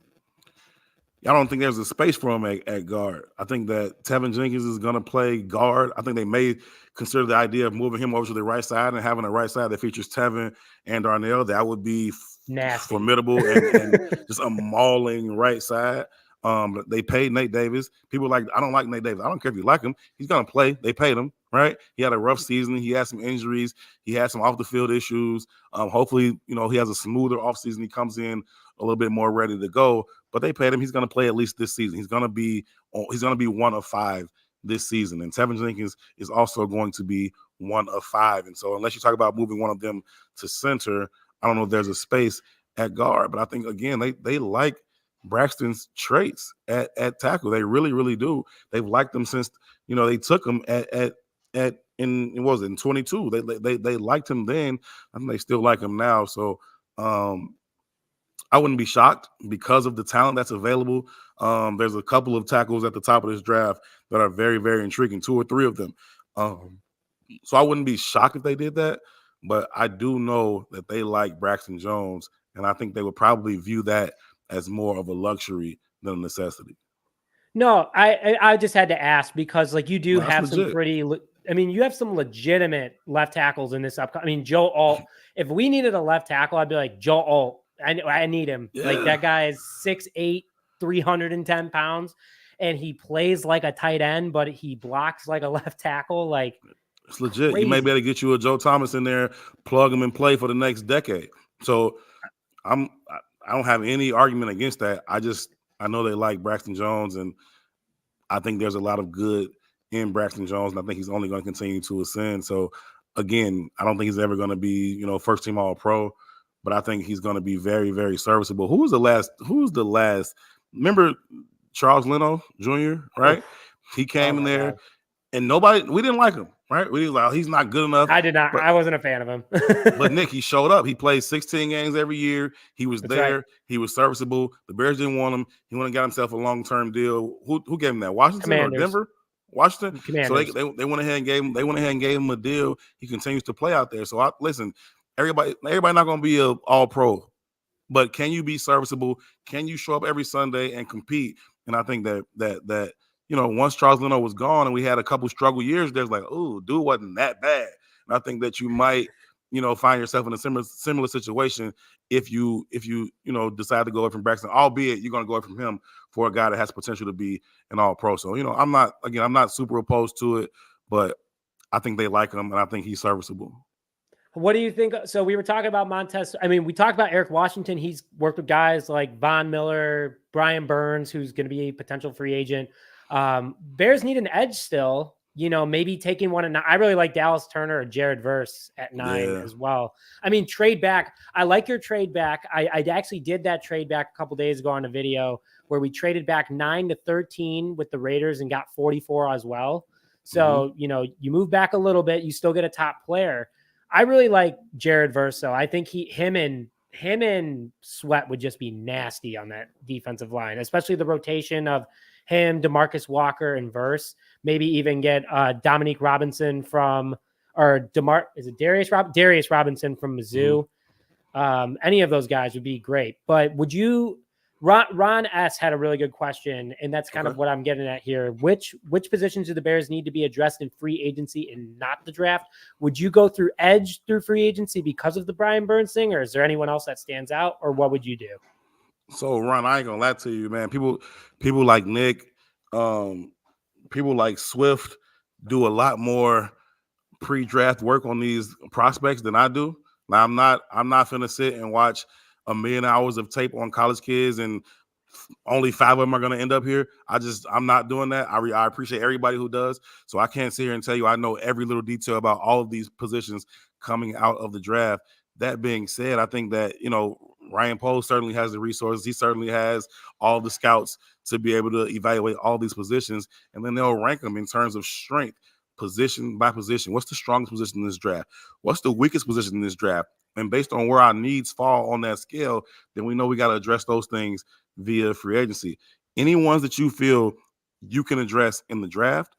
I don't think there's a space for him at guard. I think that Tevin Jenkins is going to play guard. I think they may consider the idea of moving him over to the right side and having a right side that features Tevin and Darnell. That would be nasty, formidable, and just a mauling right side. They paid Nate Davis. People like, I don't like Nate Davis. I don't care if you like him. He's going to play. They paid him, right? He had a rough season. He had some injuries. He had some off-the-field issues. Hopefully, he has a smoother offseason. He comes in a little bit more ready to go. But they paid him. He's going to play at least this season. He's going to be 1 of 5 this season. And Tevin Jenkins is also going to be 1 of 5. And so unless you talk about moving one of them to center, I don't know if there's a space at guard. But I think, again, they like Braxton's traits at tackle. They really, really do. They've liked them since, they took him in 22. They liked him then. I think they still like him now. So I wouldn't be shocked because of the talent that's available. There's a couple of tackles at the top of this draft that are very, very intriguing, 2 or 3 of them. So I wouldn't be shocked if they did that, but I do know that they like Braxton Jones, and I think they would probably view that as more of a luxury than a necessity. No, I just had to ask because, like, you do have some pretty – you have some legitimate left tackles in this upcoming – Joe Alt. If we needed a left tackle, I'd be like, Joe Alt. I need him. Yeah. Like, that guy is 6'8", 310 pounds, and he plays like a tight end, but he blocks like a left tackle. Like, it's legit. Crazy. You may be able to get you a Joe Thomas in there, plug him and play for the next decade. So I don't have any argument against that. I know they like Braxton Jones, and I think there's a lot of good in Braxton Jones, and I think he's only going to continue to ascend. So again, I don't think he's ever going to be, first team All Pro, but I think he's going to be very, very serviceable. Who's the last? Remember Charles Leno Jr., right? He came in there. God. And we didn't like him, right? We were like, he's not good enough. I did not. But, I wasn't a fan of him. But Nick, he showed up. He played 16 games every year. He was there. Right. He was serviceable. The Bears didn't want him. He went and got himself a long-term deal. Who gave him that? Washington Commanders. Or Denver? Washington. Commanders. So they went ahead and gave him. They went ahead and gave him a deal. He continues to play out there. So listen, everybody not going to be a All-Pro, but can you be serviceable? Can you show up every Sunday and compete? And I think that. Once Charles Leno was gone and we had a couple struggle years, there's like, oh, dude wasn't that bad. And I think that you might, find yourself in a similar situation if you decide to go away from Braxton, albeit you're going to go away from him for a guy that has potential to be an All-Pro. So, I'm not super opposed to it, but I think they like him and I think he's serviceable. What do you think? So we were talking about Montez. I mean, we talked about Eric Washington. He's worked with guys like Von Miller, Brian Burns, who's going to be a potential free agent. Bears need an edge still, maybe taking one. And I really like Dallas Turner or Jared Verse at 9 as well. I mean, trade back. I like your trade back. I actually did that trade back a couple days ago on a video where we traded back 9 to 13 with the Raiders and got 44 as well. So, you move back a little bit, you still get a top player. I really like Jared Verse. So I think him and Sweat would just be nasty on that defensive line, especially the rotation of him, DeMarcus Walker, and Verse. Maybe even get Dominique Robinson Darius Robinson from Mizzou. Any of those guys would be great. But would you? Ron S had a really good question, and that's kind of what I'm getting at here. Which positions do the Bears need to be addressed in free agency and not the draft? Would you go through edge through free agency because of the Brian Burns thing, or is there anyone else that stands out, or what would you do? So, Ron, I ain't gonna lie to you, man. People like Nick, people like Swift do a lot more pre-draft work on these prospects than I do. Now, I'm not finna sit and watch 1 million hours of tape on college kids and only 5 of them are gonna end up here. I'm not doing that. I appreciate everybody who does. So I can't sit here and tell you I know every little detail about all of these positions coming out of the draft. That being said, I think that, Ryan Poles certainly has the resources. He certainly has all the scouts to be able to evaluate all these positions, and then they'll rank them in terms of strength, position by position. What's the strongest position in this draft? What's the weakest position in this draft? And based on where our needs fall on that scale, then we know we got to address those things via free agency. Any ones that you feel you can address in the draft,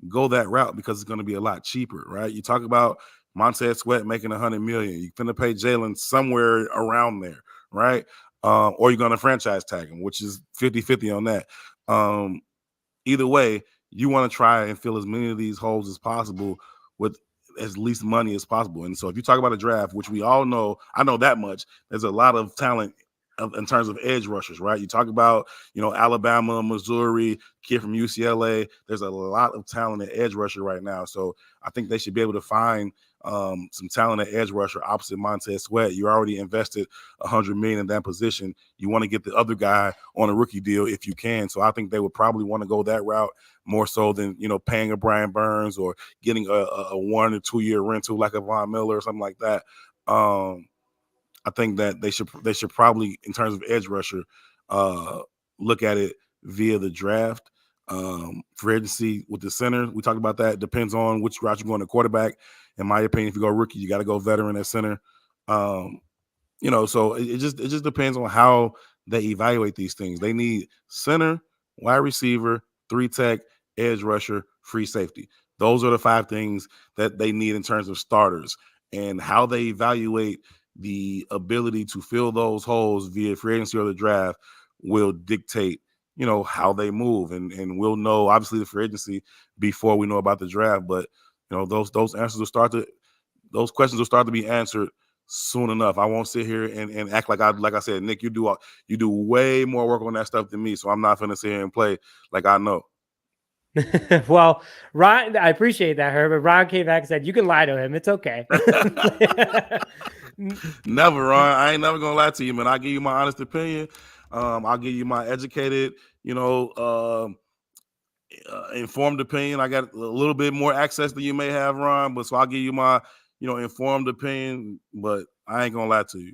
go that route because it's going to be a lot cheaper, right? You talk about Montez Sweat making $100 million. You're going to pay Jalen somewhere around there, right? Or you're going to franchise tag him, which is 50-50 on that. Either way, you want to try and fill as many of these holes as possible with as least money as possible. And so if you talk about a draft, which we all know, I know that much, there's a lot of talent in terms of edge rushers, right? You talk about, Alabama, Missouri, kid from UCLA. There's a lot of talent at edge rusher right now. So I think they should be able to find some talent at edge rusher opposite Montez Sweat. You already invested $100 million in that position. You want to get the other guy on a rookie deal if you can. So I think they would probably want to go that route more so than, paying a Brian Burns or getting a 1 or 2 year rental like a Von Miller or something like that. I think that they should probably, in terms of edge rusher, look at it via the draft. Free agency with the center, we talked about that. Depends on which route you're going to quarterback. In my opinion, if you go rookie, you got to go veteran at center. So it just depends on how they evaluate these things. They need center, wide receiver, 3 tech, edge rusher, free safety. Those are the 5 things that they need in terms of starters, and how they evaluate the ability to fill those holes via free agency or the draft will dictate, how they move. And we'll know, obviously, the free agency before we know about the draft. But, those answers those questions will start to be answered soon enough. I won't sit here and act like I said, Nick, you do way more work on that stuff than me. So I'm not going to sit here and play like I know. Well, Ron, I appreciate that, Herb. But Ron came back and said, you can lie to him. It's okay. Never, Ron. I ain't never gonna lie to you, man. I'll give you my honest opinion. I'll give you my educated, informed opinion. I got a little bit more access than you may have, Ron, but so I'll give you my informed opinion, but I ain't gonna lie to you.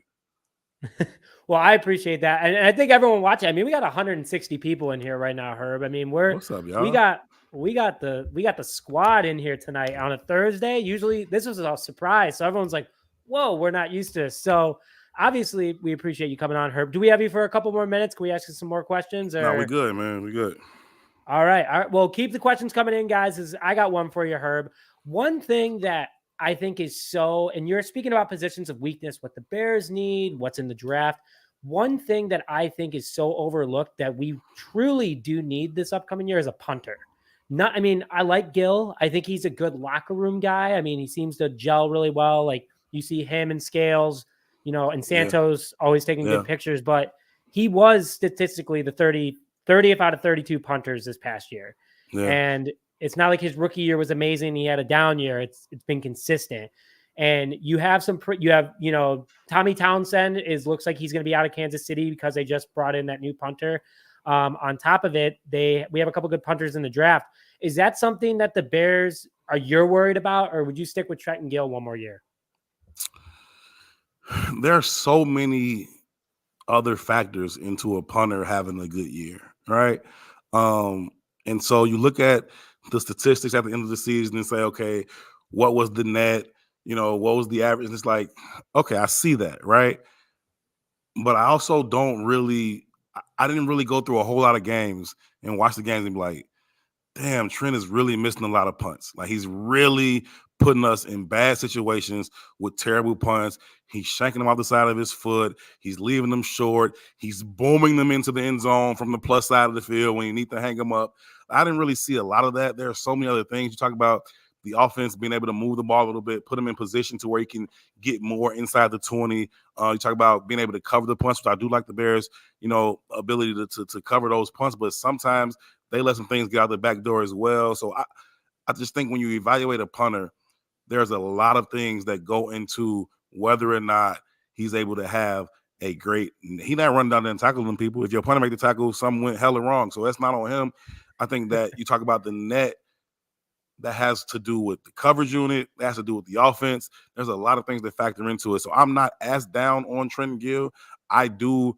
Well, I appreciate that. And I think everyone watching, I mean, we got 160 people in here right now, Herb. I mean, What's up, y'all? we got the squad in here tonight on a Thursday. Usually this was a surprise. So everyone's like, whoa, we're not used to this. So obviously we appreciate you coming on, Herb. Do we have you for a couple more minutes? Can we ask you some more questions? No, we good, man. We good. All right. All right. Well, keep the questions coming in, guys. I got one for you, Herb. One thing that I think is and you're speaking about positions of weakness, what the Bears need, what's in the draft. One thing that I think is so overlooked that we truly do need this upcoming year is a punter. I like Gill. I think he's a good locker room guy. I mean, he seems to gel really well. Like you see him and Scales, and Santos always taking good pictures, but he was statistically the 30th out of 32 punters this past year. Yeah. And it's not like his rookie year was amazing. He had a down year. It's been consistent. And you have Tommy Townsend looks like he's going to be out of Kansas City because they just brought in that new punter. On top of it, we have a couple good punters in the draft. Is that something that the Bears you're worried about, or would you stick with Trenton Gill one more year? There are so many other factors into a punter having a good year, right? And so you look at the statistics at the end of the season and say, okay, what was the net? What was the average? And it's like, okay, I see that, right? But I also I didn't really go through a whole lot of games and watch the games and be like, damn, Trent is really missing a lot of punts. Like he's really putting us in bad situations with terrible punts. He's shanking them off the side of his foot. He's leaving them short. He's booming them into the end zone from the plus side of the field when you need to hang them up. I didn't really see a lot of that. There are so many other things. You talk about the offense being able to move the ball a little bit, put him in position to where he can get more inside the 20. You talk about being able to cover the punts, which I do like the Bears, ability to cover those punts, but sometimes they let some things get out the back door as well. So I just think when you evaluate a punter, there's a lot of things that go into whether or not he's able to have a great – he's not running down there and tackling people. If your punter make the tackle, something went hella wrong. So that's not on him. I think that you talk about the net, that has to do with the coverage unit. That has to do with the offense. There's a lot of things that factor into it. So I'm not as down on Trenton Gill. I do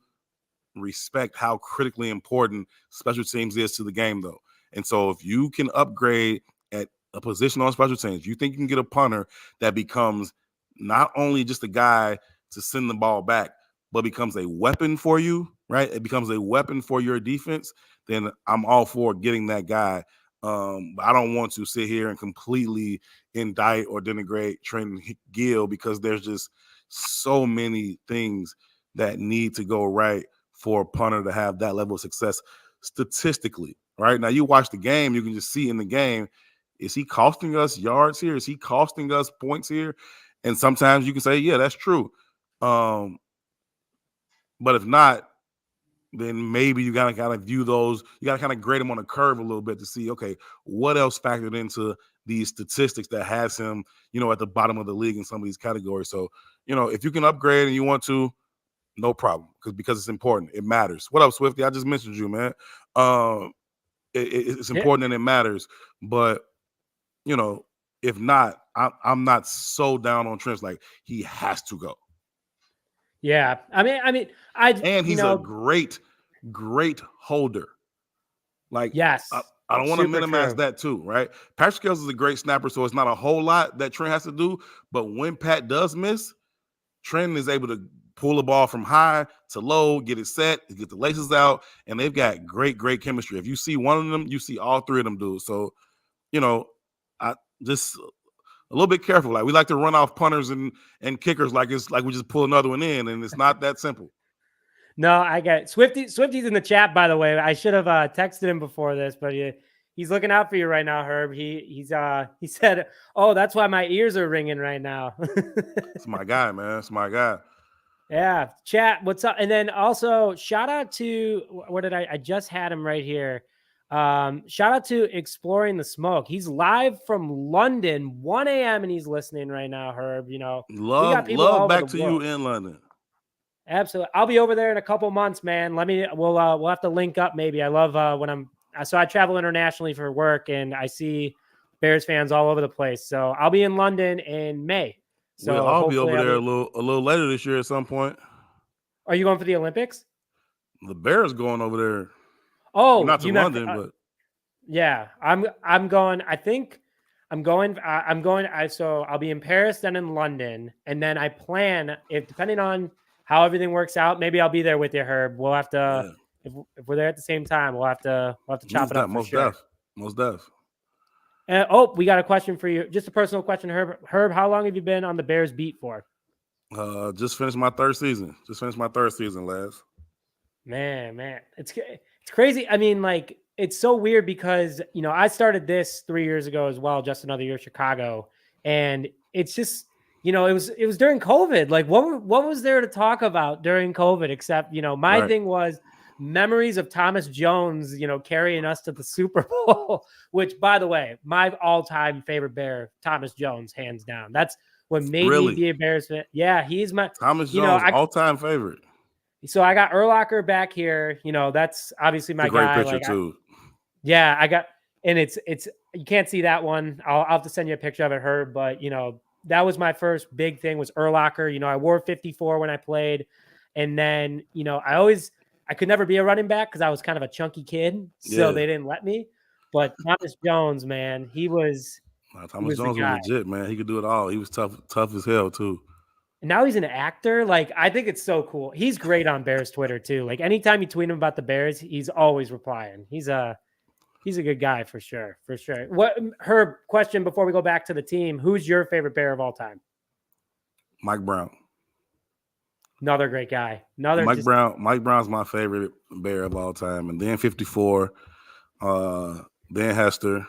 respect how critically important special teams is to the game, though. And so if you can upgrade at a position on special teams, you think you can get a punter that becomes not only just a guy to send the ball back, but becomes a weapon for you, right? It becomes a weapon for your defense, then I'm all for getting that guy. I don't want to sit here and completely indict or denigrate Trenton Gill because there's just so many things that need to go right for a punter to have that level of success statistically, right? Now, you watch the game, you can just see in the game, is he costing us yards here? Is he costing us points here? And sometimes you can say, yeah, that's true. But if not, then maybe you got to kind of view those, you got to kind of grade them on a curve a little bit to see, okay, what else factored into these statistics that has him, at the bottom of the league in some of these categories. So, if you can upgrade and you want to, no problem, because it's important. It matters. What up, Swifty? I just mentioned you, man. It's important and it matters. But, if not, I'm not so down on Trent. Like, he has to go. Yeah. And he's a great holder. Like, yes, I don't want to minimize that too, right? Patrick Scales is a great snapper, so it's not a whole lot that Trent has to do. But when Pat does miss, Trent is able to pull the ball from high to low, get it set, get the laces out, and they've got great chemistry. If you see one of them, you see all three of them dudes. So, I just a little bit careful. Like, we like to run off punters and kickers like it's like we just pull another one in, and it's not that simple. No, I get it. Swifty's in the chat, by the way. I should have texted him before this, but he's looking out for you right now, Herb. He said, "Oh, that's why my ears are ringing right now." It's my guy, man. It's my guy. Yeah, chat. What's up? And then also shout out to I just had him right here. Shout out to Exploring the Smoke. He's live from London, 1 a.m. and he's listening right now, Herb. Love back to you in London. Absolutely. I'll be over there in a couple months, man. We'll have to link up maybe. I love so I travel internationally for work and I see Bears fans all over the place. So I'll be in London in May. So We'll all be hopefully over there a little later this year at some point. Are you going for the Olympics? The Bears going over there. Oh, Not to you meant London, but yeah. I'm going. I think I'm going. I'm going. So I'll be in Paris, then in London, and then I plan, if depending on how everything works out, maybe I'll be there with you, Herb. We'll have to if we're there at the same time, we'll have to chop it up for sure. Most def. We got a question for you. Just a personal question, Herb. Herb, how long have you been on the Bears beat for? Just finished my third season. Laz. Man, it's crazy. I mean, like, it's so weird because, I started this 3 years ago as well, just another year Chicago, and it's just, it was during COVID. Like, what was there to talk about during COVID except, my thing was memories of Thomas Jones, carrying us to the Super Bowl, which, by the way, my all-time favorite Bear, Thomas Jones, hands down. That's what made me be a Bears fan. Yeah, he's my Thomas Jones, all-time favorite. So I got Urlacher back here. That's obviously my guy. Great picture too. I got, and it's you can't see that one. I'll have to send you a picture of it, Herb. But that was my first big thing was Urlacher. I wore 54 when I played, and then I could never be a running back because I was kind of a chunky kid, so they didn't let me. But Thomas Jones, man, Thomas Jones was legit, man. He could do it all. He was tough as hell too. And now he's an actor. Like, I think it's so cool. He's great on Bears Twitter too. Like, anytime you tweet him about the Bears, he's always replying. He's a good guy for sure. For sure. What, Herb, question before we go back to the team, who's your favorite Bear of all time? Mike Brown. Another great guy. Mike Brown's my favorite Bear of all time. And then 54, then Hester.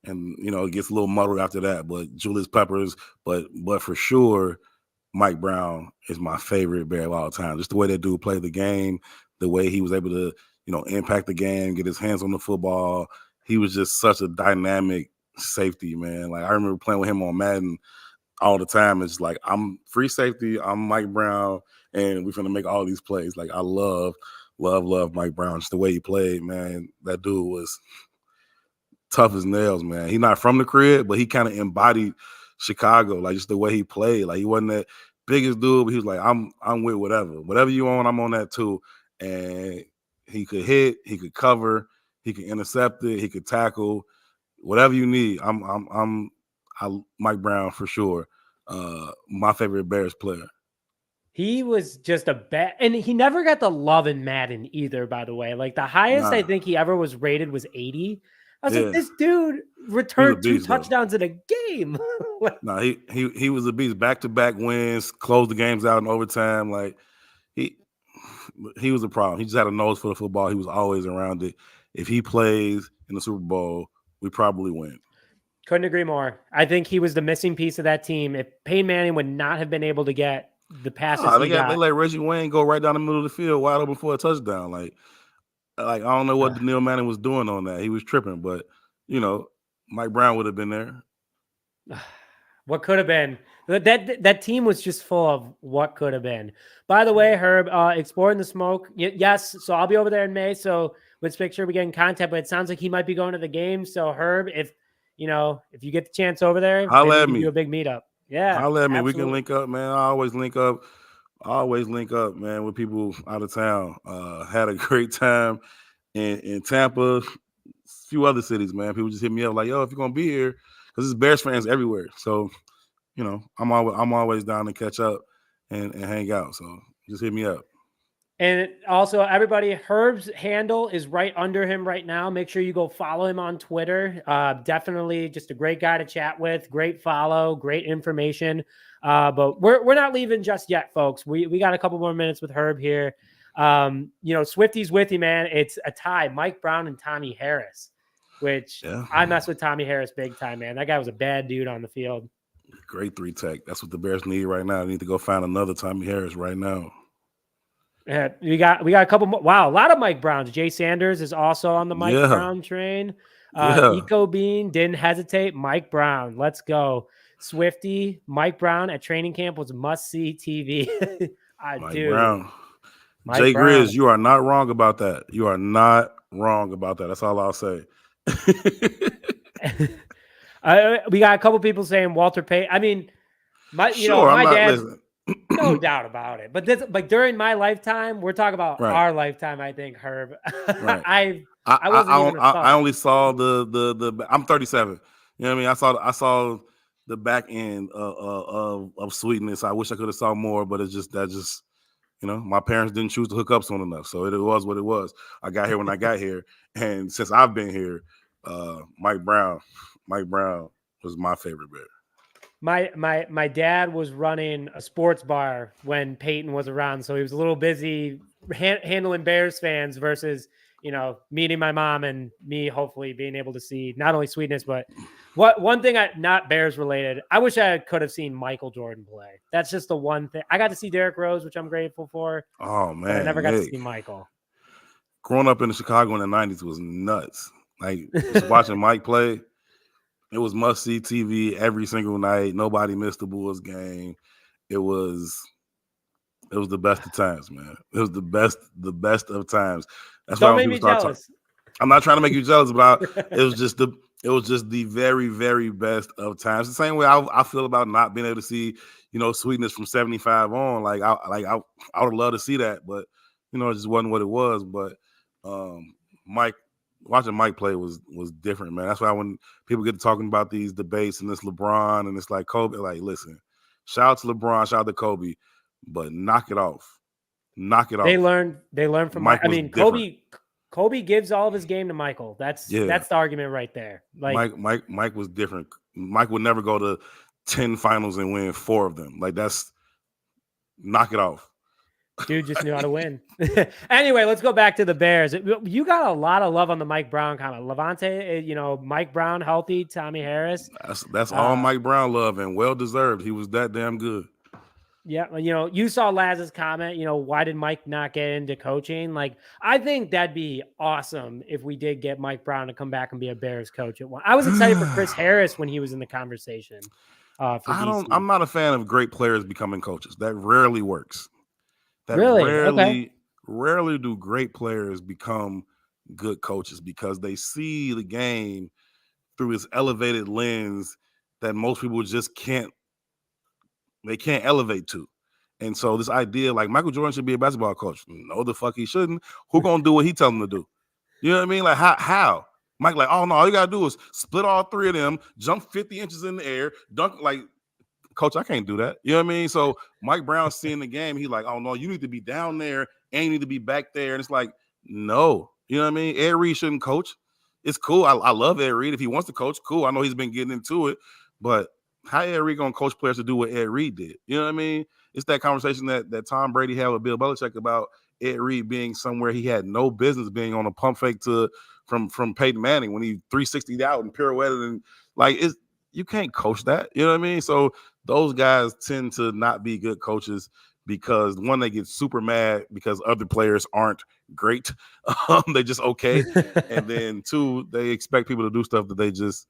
And, it gets a little muddled after that. But Julius Peppers, but for sure, Mike Brown is my favorite Bear of all time. Just the way that dude played the game, the way he was able to, impact the game, get his hands on the football. He was just such a dynamic safety, man. Like, I remember playing with him on Madden all the time. It's like, I'm free safety, I'm Mike Brown, and we're gonna make all these plays. Like, I love Mike Brown. Just the way he played, man. That dude was tough as nails, man. He's not from the crib, but he kind of embodied Chicago, like just the way he played. Like, he wasn't that biggest dude, but he was like, I'm with whatever you want, I'm on that too. And he could hit, he could cover, he could intercept it, he could tackle, whatever you need. I'm Mike Brown for sure. My favorite Bears player. He was just a bad, and he never got the love in Madden either, by the way. Like, the highest I think he ever was rated was 80. I was like, this dude returned 2 touchdowns in a game. No, he was a beast. Back-to-back wins, closed the games out in overtime. Like, he was a problem. He just had a nose for the football. He was always around it. If he plays in the Super Bowl, we probably win. Couldn't agree more. I think he was the missing piece of that team. If Peyton Manning would not have been able to get the passes they let Reggie Wayne go right down the middle of the field wide open for a touchdown. Like I don't know what Daniil Manning was doing on that. He was tripping, but Mike Brown would have been there. What could have been. That team was just full of what could have been. By the way, Herb, exploring the smoke. Yes, so I'll be over there in May. So let's make sure we get in contact. But it sounds like he might be going to the game. So Herb, if you get the chance over there, holla at me. Do a big meetup. Yeah, holla at me. We can link up, man. I always link up, man, with people out of town. Had a great time in Tampa, a few other cities, man. People just hit me up like, yo, if you're gonna be here, because there's Bears fans everywhere. So, I'm always down to catch up and hang out. So just hit me up. And also, everybody, Herb's handle is right under him right now. Make sure you go follow him on Twitter. Definitely just a great guy to chat with. Great follow, great information. But we're not leaving just yet, folks. We got a couple more minutes with Herb here. Swifty's with you, man. It's a tie, Mike Brown and Tommy Harris, which I mess with Tommy Harris big time, man. That guy was a bad dude on the field. Great 3-tech. That's what the Bears need right now. They need to go find another Tommy Harris right now. Yeah, we got a couple more. Wow, a lot of Mike Browns. Jay Sanders is also on the Mike Brown train. Eco Bean didn't hesitate. Mike Brown, let's go. Swifty, Mike Brown at training camp was must-see TV. Mike Brown. Jay Grizz, you are not wrong about that. You are not wrong about that. That's all I'll say. We got a couple people saying Walter Payton. I mean, Sure, I'm My not dad's listening. no doubt about it. But this, like during my lifetime, we're talking about Right, our lifetime. I think Herb. right. I wasn't even a I thought. only saw the. I'm 37. You know what I mean? I saw the back end of Sweetness. I wish I could have saw more, but it's just that just my parents didn't choose to hook up soon enough, so it was what it was. I got here when I got here, and since I've been here, Mike Brown was my favorite Bear. My dad was running a sports bar when Peyton was around, so he was a little busy handling Bears fans versus meeting my mom and me, hopefully being able to see not only Sweetness but one thing not Bears related. I wish I could have seen Michael Jordan play. That's just the one thing. I got to see Derrick Rose, which I'm grateful for, Oh but I never man, got to Nick. see Michael. Growing up in Chicago in the '90s was nuts. Like just watching Mike play. It was must-see TV every single night. Nobody missed the Bulls game. It was the best of times, man. It was the best of times. That's why Don't when make people me start talking, jealous. I'm not trying to make you jealous, but it was just the very, very best of times. The same way I feel about not being able to see, Sweetness from 75 on. I would love to see that, but it just wasn't what it was. But Mike, watching Mike play was different, man. That's why when people get to talking about these debates and this LeBron and it's like Kobe, like listen, shout out to LeBron, shout out to Kobe, but knock it off. Knock it They off. learned from Mike I was mean, different. Kobe gives all of his game to Michael. That's Yeah. the argument right there. Like Mike was different. Mike would never go to 10 finals and win 4 of them. Like that's knock it off. dude just knew how to win. Anyway, let's go back to the Bears. You got a lot of love on the Mike Brown comment. Levante, Mike Brown healthy, Tommy Harris. That's all Mike Brown love and well deserved. He was that damn good. Yeah, you saw Laz's comment, why did Mike not get into coaching? Like, I think that'd be awesome if we did get Mike Brown to come back and be a Bears coach at one. I was excited for Chris Harris when he was in the conversation. I'm not a fan of great players becoming coaches. That rarely works. Really? Okay. Rarely do great players become good coaches because they see the game through this elevated lens that most people just can't elevate to. And so this idea like Michael Jordan should be a basketball coach. No, the fuck he shouldn't. Who gonna do what he tell them to do? You know what I mean? Like how? Mike like, oh no, all you gotta do is split all 3 of them, jump 50 inches in the air, dunk like coach, I can't do that. You know what I mean? So Mike Brown seeing the game, he's like, oh no, you need to be down there and you need to be back there. And it's like, no, you know what I mean? Ed Reed shouldn't coach. It's cool. I love Ed Reed. If he wants to coach, cool. I know he's been getting into it, but how Ed Reed gonna coach players to do what Ed Reed did? You know what I mean? It's that conversation that Tom Brady had with Bill Belichick about Ed Reed being somewhere he had no business being on a pump fake from Peyton Manning when he 360'd out and pirouetted and like you can't coach that. You know what I mean? So those guys tend to not be good coaches because one, they get super mad because other players aren't great. They just okay. And then 2, they expect people to do stuff that they just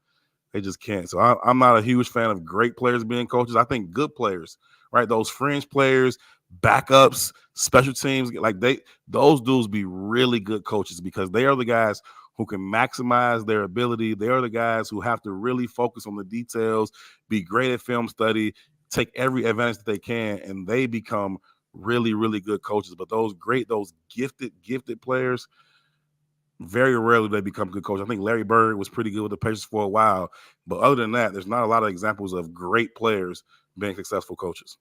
can't. So I'm not a huge fan of great players being coaches. I think good players, right? Those fringe players, backups, special teams, like those dudes be really good coaches because they are the guys who can maximize their ability. They are the guys who have to really focus on the details, be great at film study, take every advantage that they can, and they become really, really good coaches. But those gifted players, very rarely they become good coaches. I think Larry Bird was pretty good with the Pacers for a while, but other than that, there's not a lot of examples of great players being successful coaches.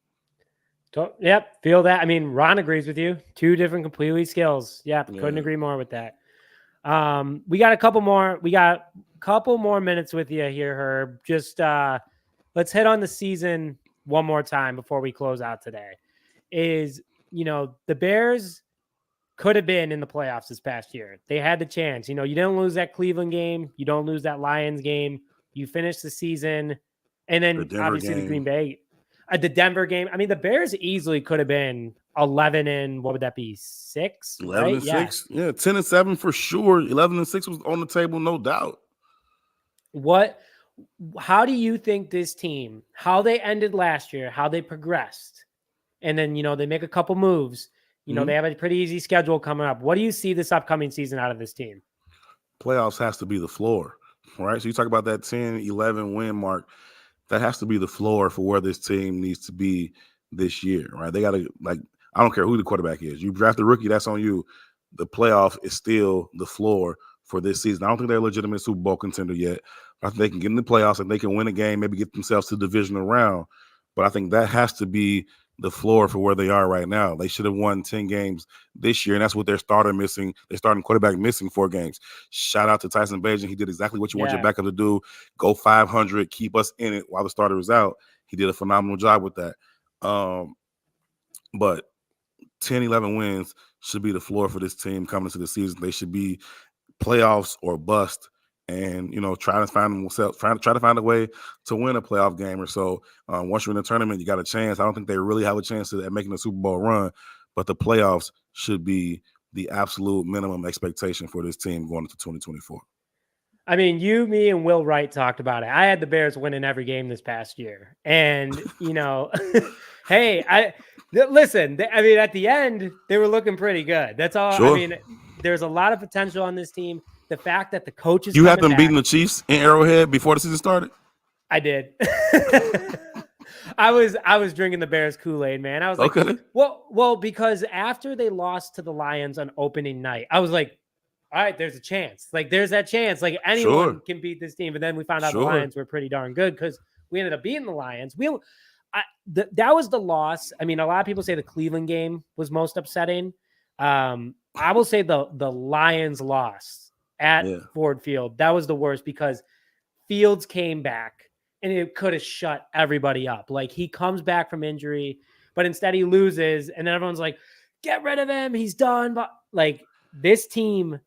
Yep, feel that. I mean, Ron agrees with you. 2 different completely skills. Yep, couldn't agree more with that. We got a couple more minutes with you here, Herb. Just let's hit on the season one more time before we close out today. The Bears could have been in the playoffs this past year. They had the chance. You didn't lose that Cleveland game. You don't lose that Lions game. You finished the season. And then obviously the Green Bay, the Denver game. I mean, the Bears easily could have been 11 and what would that be? 6? 11 right? and 6. Yeah, 10 and 7 for sure. 11 and 6 was on the table, no doubt. How do you think this team, how they ended last year, how they progressed? And then, they make a couple moves. They have a pretty easy schedule coming up. What do you see this upcoming season out of this team? Playoffs has to be the floor, right? So you talk about that 10, 11 win mark. that has to be the floor for where this team needs to be this year, right? They got to, like, I don't care who the quarterback is. You draft a rookie, that's on you. The playoff is still the floor for this season. I don't think they're a legitimate Super Bowl contender yet. I think they can get in the playoffs and they can win a game, maybe get themselves to the divisional round. But I think that has to be the floor for where they are right now. They should have won 10 games this year, and that's what they're starting quarterback missing 4 games. Shout out to Tyson Bagent. He did exactly what you want your backup to do. Go 500, keep us in it while the starter is out. He did a phenomenal job with that. But 10, 11 wins should be the floor for this team coming into the season. They should be playoffs or bust, and try to find a way to win a playoff game or so. Once you're in the tournament, you got a chance. I don't think they really have a chance at making a Super Bowl run, but the playoffs should be the absolute minimum expectation for this team going into 2024. I mean, you, me, and Will Wright talked about it. I had the Bears winning every game this past year, and hey, listen. I mean, at the end, they were looking pretty good. That's all. Sure. I mean, there's a lot of potential on this team. The fact that the coaches had them beating the Chiefs in Arrowhead before the season started. I did. I was drinking the Bears Kool-Aid, man. I was like, okay. Well, because after they lost to the Lions on opening night, I was like, all right, there's a chance. Like, there's that chance. Like, anyone can beat this team. But then we found out the Lions were pretty darn good because we ended up beating the Lions. That was the loss. I mean, a lot of people say the Cleveland game was most upsetting. I will say the Lions loss at Ford Field, that was the worst because Fields came back and it could have shut everybody up. Like, he comes back from injury, but instead he loses, and then everyone's like, get rid of him, he's done. But like, this team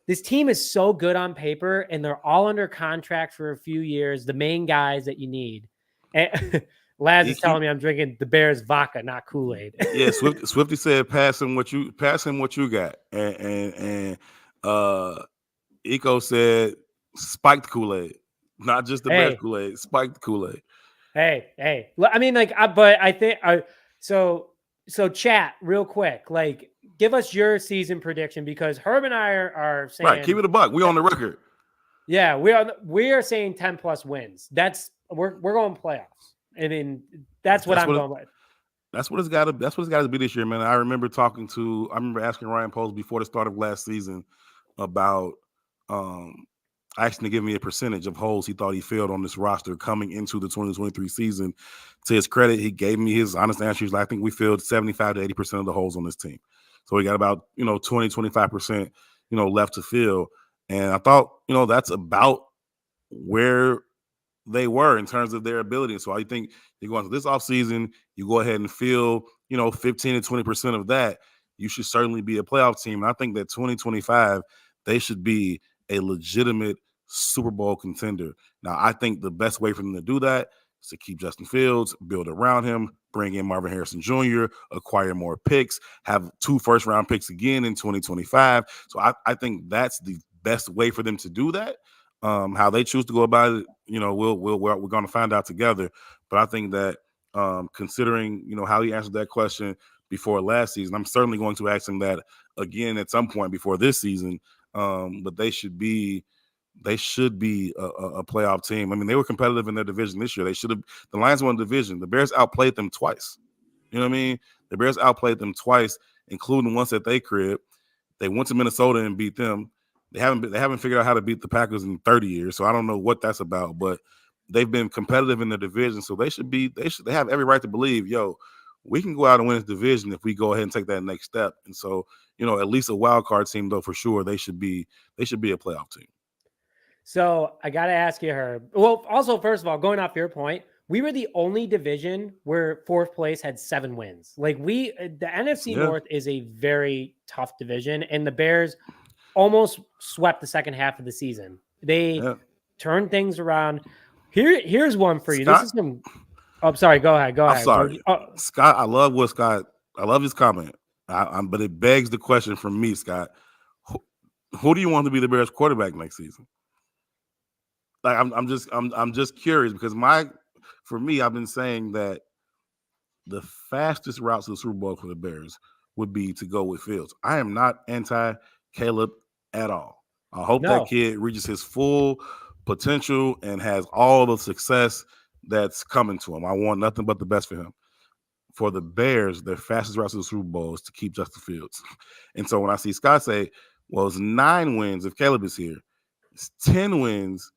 is so good on paper, and they're all under contract for a few years, the main guys that you need. And Laz is telling me I'm drinking the Bears vodka, not Kool-Aid. Yeah, Swifty said, pass him what you got. And Eco said spiked Kool-Aid, not just the best Kool-Aid, spiked Kool-Aid. Hey. I mean, like, but I think so chat real quick, like, give us your season prediction, because Herb and I are saying, right, keep it a buck. We on the record. Yeah, we are saying 10 plus wins. We're going playoffs. I mean, that's what I'm going with. That's what it's got to be this year, man. I remember asking Ryan Poles before the start of last season about asking to give me a percentage of holes he thought he filled on this roster coming into the 2023 season. To his credit, he gave me his honest answer. He's like, I think we filled 75 to 80% of the holes on this team. So we got about 20, 25% left to fill. And I thought, that's about where they were in terms of their ability. So I think you go into this offseason, you go ahead and fill 15 to 20% of that, you should certainly be a playoff team. And I think that 2025, they should be a legitimate Super Bowl contender. Now, I think the best way for them to do that is to keep Justin Fields, build around him, bring in Marvin Harrison Jr., acquire more picks, have 2 first-round picks again in 2025. So I think that's the best way for them to do that. How they choose to go about it, we're going to find out together. But I think that considering, how he answered that question before last season, I'm certainly going to ask him that again at some point before this season. But they should be a playoff team. I mean, they were competitive in their division this year. The Lions won the division. The Bears outplayed them twice. You know what I mean? The Bears outplayed them twice, including once at their crib. They went to Minnesota and beat them. They haven't figured out how to beat the Packers in 30 years, so I don't know what that's about. But they've been competitive in their division, so they have every right to believe, we can go out and win this division if we go ahead and take that next step. And so, at least a wild card team, though, for sure, they should be a playoff team. So I got to ask you, Herb. Well, also, first of all, going off your point, we were the only division where 4th place had 7 wins. Like, the NFC North is a very tough division, and the Bears almost swept the second half of the season. They turned things around. Here's one for you. Scott, this is some. Oh, sorry. Go ahead. I'm sorry, Scott. I love his comment. But it begs the question from me, Scott. Who do you want to be the Bears quarterback next season? Like, I'm just curious, because for me, I've been saying that the fastest route to the Super Bowl for the Bears would be to go with Fields. I am not anti-Caleb at all. I hope that kid reaches his full potential and has all the success that's coming to him. I want nothing but the best for him. For the Bears, their fastest route to the Super Bowl is to keep Justin Fields. And so when I see Scott say, well, it's 9 wins if Caleb is here, it's 10 wins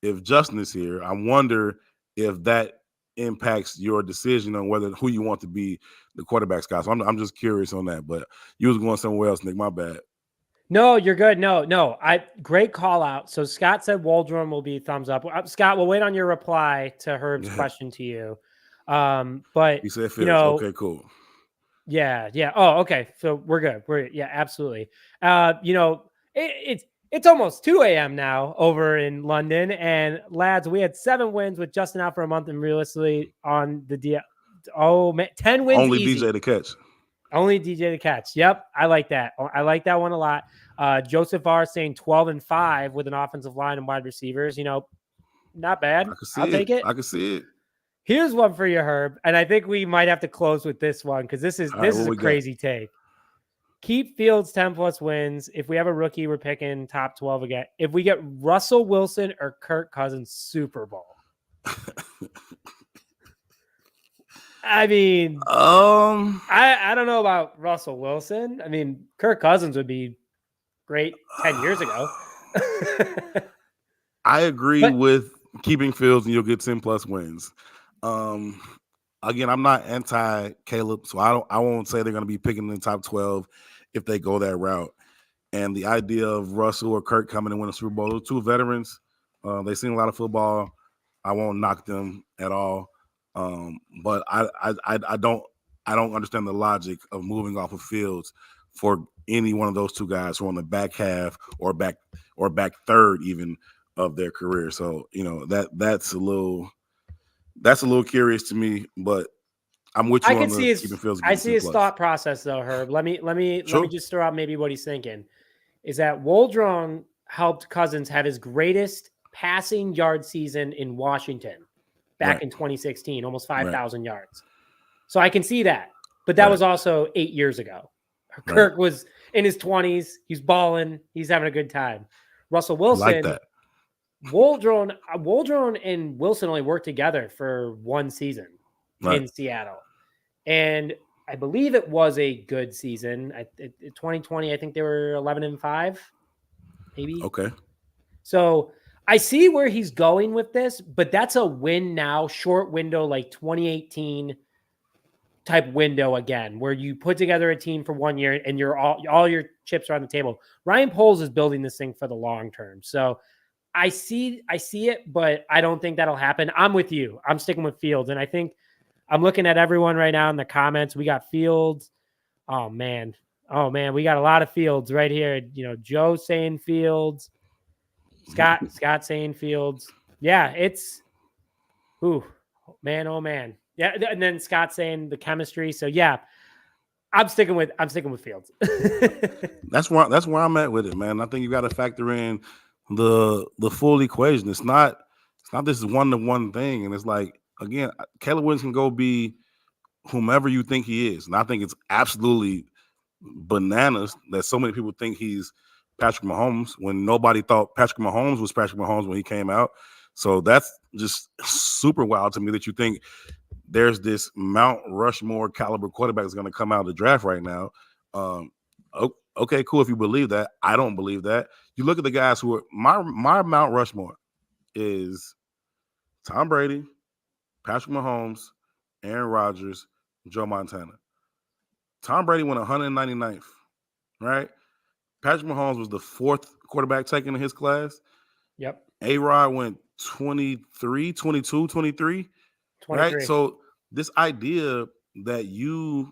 if Justin is here, I wonder if that impacts your decision on who you want to be the quarterback, Scott. So I'm just curious on that. But you was going somewhere else, Nick. My bad. No, you're good. No. Great call out. So Scott said Waldron will be thumbs up. Scott, we'll wait on your reply to Herb's question to you. But he said Fields. Okay, cool. Yeah. Oh, okay. So we're good. Absolutely. It's almost 2 a.m. now over in London, and lads, we had 7 wins with Justin out for a month, and realistically on the deal. Oh man, 10 wins. Only easy. DJ to catch. Only DJ to catch. Yep, I like that. I like that one a lot. Joseph R saying 12-5 with an offensive line and wide receivers. Not bad. I'll take it. I can see it. Here's one for you, Herb, and I think we might have to close with this one because this is a crazy take. Keep Fields 10+ wins. If we have a rookie, we're picking top 12 again. If we get Russell Wilson or Kirk Cousins Super Bowl. I mean, I don't know about Russell Wilson. I mean, Kirk Cousins would be great 10 years ago. I agree with keeping Fields and you'll get 10+ wins. Again, I'm not anti-Caleb, so I won't say they're going to be picking in the top 12 if they go that route. And the idea of Russell or Kirk coming and winning a Super Bowl, those 2 veterans, they've seen a lot of football. I won't knock them at all. But I don't understand the logic of moving off of Fields for any one of those 2 guys who are on the back half or back third even of their career. So that's a little curious to me, but I'm with you. I see his thought process though, Herb. Let me just throw out maybe what he's thinking is that Waldron helped Cousins have his greatest passing yard season in Washington back in 2016, almost 5,000 yards. So I can see that, but that was also 8 years ago. Kirk was in his 20s. He's balling. He's having a good time. Russell Wilson, like that. Waldron and Wilson only worked together for 1 season in Seattle. And I believe it was a good season. 2020, I think they were 11-5, maybe. Okay. So I see where he's going with this, but that's a win now, short window, like 2018 type window again, where you put together a team for 1 year and you're all your chips are on the table. Ryan Poles is building this thing for the long term. So I see it, but I don't think that'll happen. I'm with you. I'm sticking with Fields. And I think I'm looking at everyone right now in the comments. We got Fields. Oh man. We got a lot of Fields right here. Joe saying Fields. Scott saying Fields. Yeah, it's oh man. Yeah, and then Scott saying the chemistry. So yeah, I'm sticking with Fields. That's where I'm at with it, man. I think you got to factor in the full equation. It's not this 1-to-1 thing, and it's like, again, Caleb Williams can go be whomever you think he is, and I think it's absolutely bananas that so many people think he's Patrick Mahomes when nobody thought Patrick Mahomes was Patrick Mahomes when he came out. So that's just super wild to me that you think there's this Mount Rushmore caliber quarterback that's going to come out of the draft right now. Okay, cool if you believe that. I don't believe that. You look at the guys who are my Mount Rushmore is Tom Brady, Patrick Mahomes, Aaron Rodgers, Joe Montana. Tom Brady went 199th, right? Patrick Mahomes was the 4th quarterback taken in his class. Yep. A-Rod went 23, 22, 23. 23. Right? So this idea that you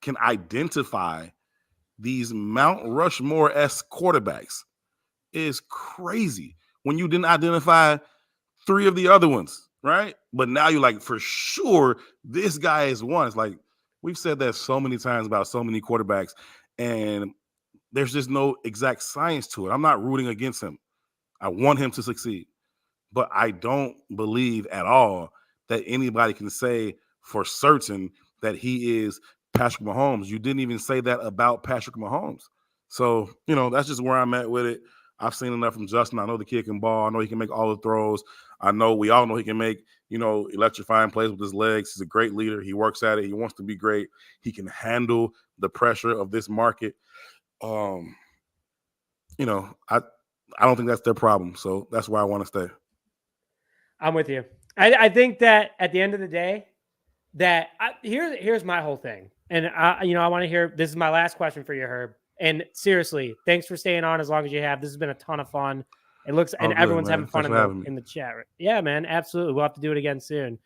can identify these Mount Rushmore-esque quarterbacks is crazy when you didn't identify 3 of the other ones, right? But now you're like, for sure, this guy is one. It's like, we've said that so many times about so many quarterbacks, and there's just no exact science to it. I'm not rooting against him. I want him to succeed. But I don't believe at all that anybody can say for certain that he is Patrick Mahomes. You didn't even say that about Patrick Mahomes. So, that's just where I'm at with it. I've seen enough from Justin. I know the kid can ball. I know he can make all the throws. We all know he can make, electrifying plays with his legs. He's a great leader. He works at it. He wants to be great. He can handle the pressure of this market. I don't think that's their problem. So that's why I want to stay. I'm with you. I think that at the end of the day, here's my whole thing. And I want to hear, this is my last question for you, Herb. And seriously, thanks for staying on as long as you have. This has been a ton of fun. It looks, and good, everyone's man. having fun in the chat. Yeah, man, absolutely. We'll have to do it again soon.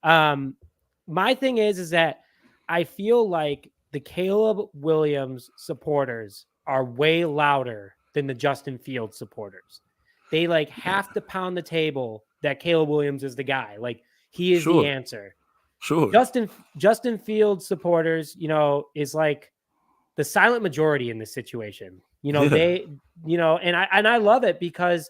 My thing is that I feel like the Caleb Williams supporters are way louder than the Justin Fields supporters. They have to pound the table that Caleb Williams is the guy. Like, he is the answer. Sure. Justin Fields supporters, is like the silent majority in this situation. They, and I love it because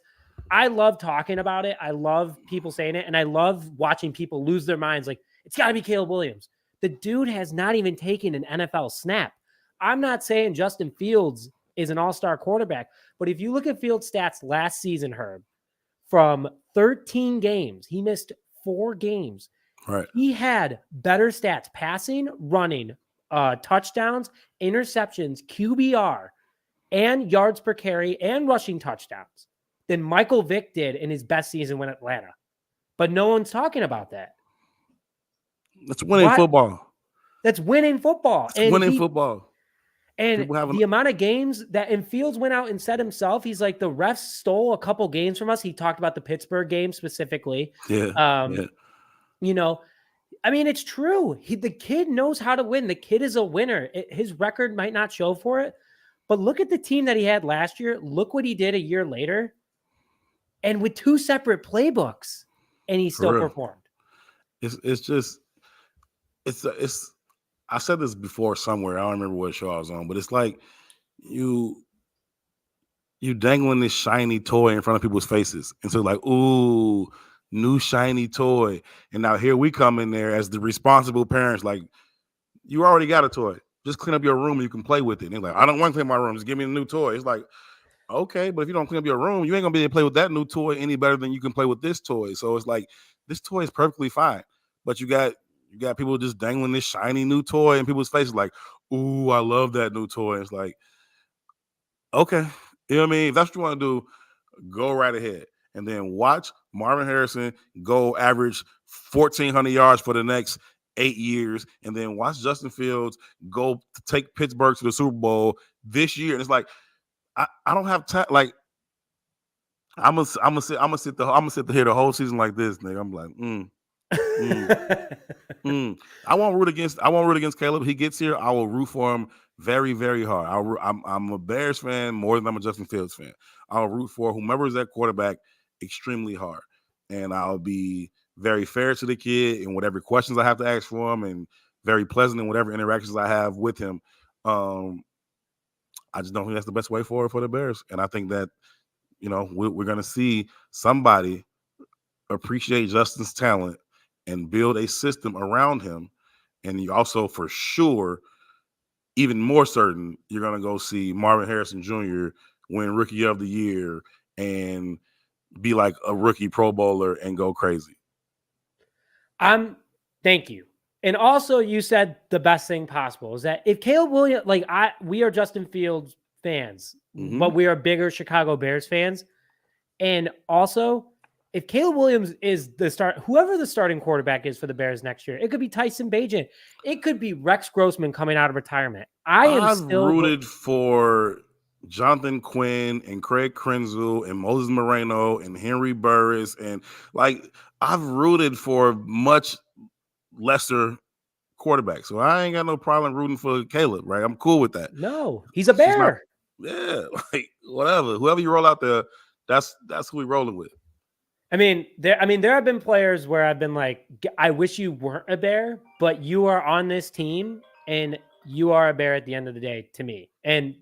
I love talking about it. I love people saying it. And I love watching people lose their minds. Like, it's got to be Caleb Williams. The dude has not even taken an NFL snap. I'm not saying Justin Fields is an all-star quarterback, but if you look at Fields' stats last season, Herb, from 13 games, he missed 4 games. Right. He had better stats, passing, running, touchdowns, interceptions, QBR, and yards per carry, and rushing touchdowns than Michael Vick did in his best season with Atlanta. But no one's talking about that. That's winning football. That's winning football. And winning football. And the amount of games that, and Fields went out and said himself, he's like, the refs stole a couple games from us. He talked about the Pittsburgh game specifically. Yeah. I mean, it's true. The kid knows how to win. The kid is a winner. His record might not show for it, but look at the team that he had last year. Look what he did a year later, and with 2 separate playbooks, and he still performed. I said this before somewhere. I don't remember what show I was on, but it's like you dangling this shiny toy in front of people's faces. And so like, ooh, new shiny toy. And now here we come in there as the responsible parents, like, you already got a toy. Just clean up your room and you can play with it. And they're like, I don't want to clean my room. Just give me a new toy. It's like, okay, but if you don't clean up your room, you ain't going to be able to play with that new toy any better than you can play with this toy. So it's like, this toy is perfectly fine. But you got people just dangling this shiny new toy in people's faces like, ooh, I love that new toy. And it's like, okay. You know what I mean? If that's what you want to do, go right ahead. And then watch Marvin Harrison go average 1,400 yards for the next 8 years. And then watch Justin Fields go take Pittsburgh to the Super Bowl this year. And it's like, I don't have time. Like, I'm gonna sit here the whole season like this, nigga. I'm like, I won't root against Caleb. He gets here, I will root for him very, very hard. I'm a Bears fan more than I'm a Justin Fields fan. I'll root for whomever is that quarterback extremely hard, and I'll be very fair to the kid in whatever questions I have to ask for him, and very pleasant in whatever interactions I have with him. I just don't think that's the best way forward for the Bears, and I think that we're going to see somebody appreciate Justin's talent and build a system around him. And you also, for sure, even more certain, you're going to go see Marvin Harrison Jr. win Rookie of the Year and be like a rookie Pro Bowler and go crazy. Thank you. And also, you said the best thing possible is that if Caleb Williams, we are Justin Fields fans, but we are bigger Chicago Bears fans. And also, if Caleb Williams is whoever the starting quarterback is for the Bears next year, it could be Tyson Bagent. It could be Rex Grossman coming out of retirement. I've rooted for Jonathan Quinn and Craig Krenzel and Moses Moreno and Henry Burris. And I've rooted for much lesser quarterbacks. So I ain't got no problem rooting for Caleb, right? I'm cool with that. No, he's a Bear. Whatever. Whoever you roll out there, that's who we rolling with. There have been players where I've been like, I wish you weren't a Bear, but you are on this team and you are a Bear at the end of the day to me. And,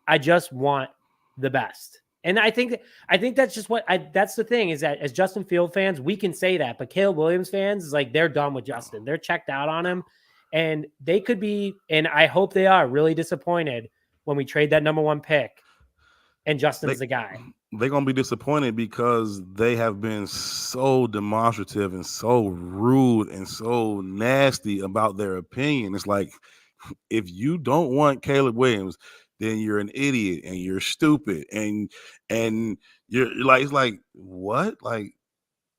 I just want the best. And I think that's just that's the thing is that as Justin Field fans, we can say that, but Caleb Williams fans is like, they're done with Justin. They're checked out on him, and they could be, and I hope they are really disappointed when we trade that number 1 pick and Justin's the guy. They're going to be disappointed because they have been so demonstrative and so rude and so nasty about their opinion. It's like, if you don't want Caleb Williams, then you're an idiot and you're stupid and you're like, it's like, what? Like,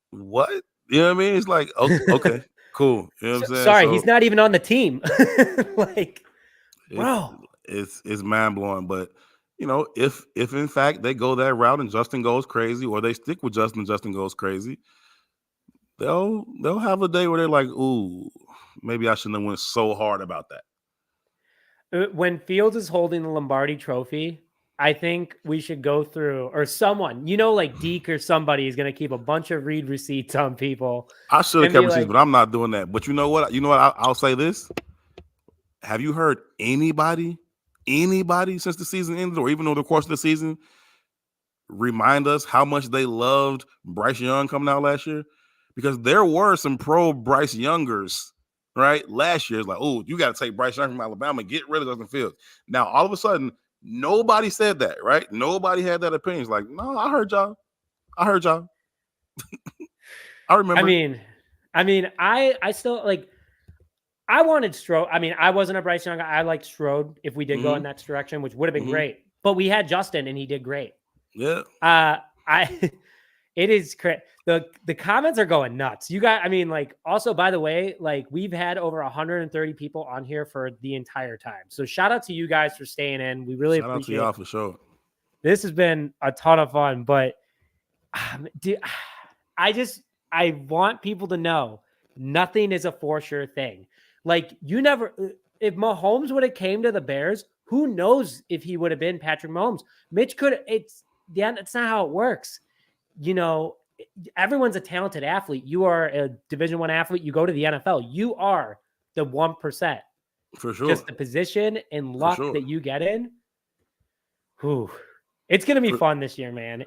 what? You know what I mean? It's like, okay, cool. You know what I'm saying? Sorry, he's not even on the team. Like, bro, it's mind blowing. But you know, if in fact they go that route and Justin goes crazy, or they stick with Justin, Justin goes crazy, they'll have a day where they're like, ooh, maybe I shouldn't have went so hard about that. When Fields is holding the Lombardi Trophy, I think we should go through, or someone, like Deke or somebody is going to keep a bunch of read receipts on people. I should have kept receipts, but I'm not doing that. But you know what? I'll say this. Have you heard anybody since the season ended, or even over the course of the season, remind us how much they loved Bryce Young coming out last year? Because there were some pro Bryce Youngers, right? Last year, it's like, oh, you got to take Bryce Young from Alabama, get rid of Justin Fields. Now, all of a sudden, nobody said that, right? Nobody had that opinion. It's like, no, I heard y'all. I remember. I mean, I still like. I wanted Strode. I mean, I wasn't a Bryce Young guy. I liked Strode if we did go in that direction, which would have been great. But we had Justin, and he did great. Yeah. It is crazy. The comments are going nuts. You got, also, by the way, like, we've had over 130 people on here for the entire time. So shout out to you guys for staying in. We really appreciate it. Shout out to y'all for sure. This has been a ton of fun, but dude, I want people to know nothing is a for sure thing. Like, if Mahomes would have came to the Bears, who knows if he would have been Patrick Mahomes? Mitch that's not how it works. Everyone's a talented athlete. You are a Division I athlete. You go to the NFL. You are the 1%. For sure. Just the position and luck that you get in. Whew. It's going to be fun this year, man.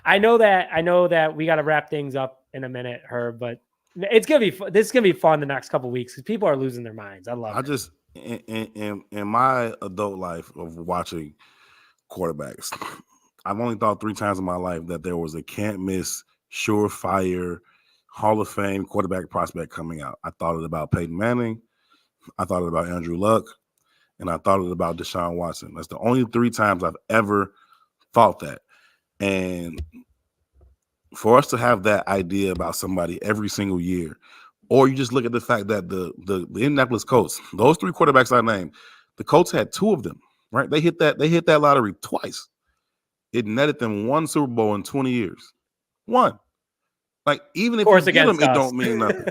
I know that we got to wrap things up in a minute, Herb, but it's going to be, this is going to be fun the next couple of weeks because people are losing their minds. I love it. Just, in my adult life of watching quarterbacks, I've only thought 3 times in my life that there was a can't miss, surefire, Hall of Fame quarterback prospect coming out. I thought it about Peyton Manning. I thought it about Andrew Luck. And I thought it about Deshaun Watson. That's the only 3 times I've ever thought that. And for us to have that idea about somebody every single year, or you just look at the fact that the Indianapolis Colts, those 3 quarterbacks I named, the Colts had 2 of them, right? They hit that lottery twice. It netted them 1 Super Bowl in 20 years. 1. Like, even if you get them, it don't mean nothing.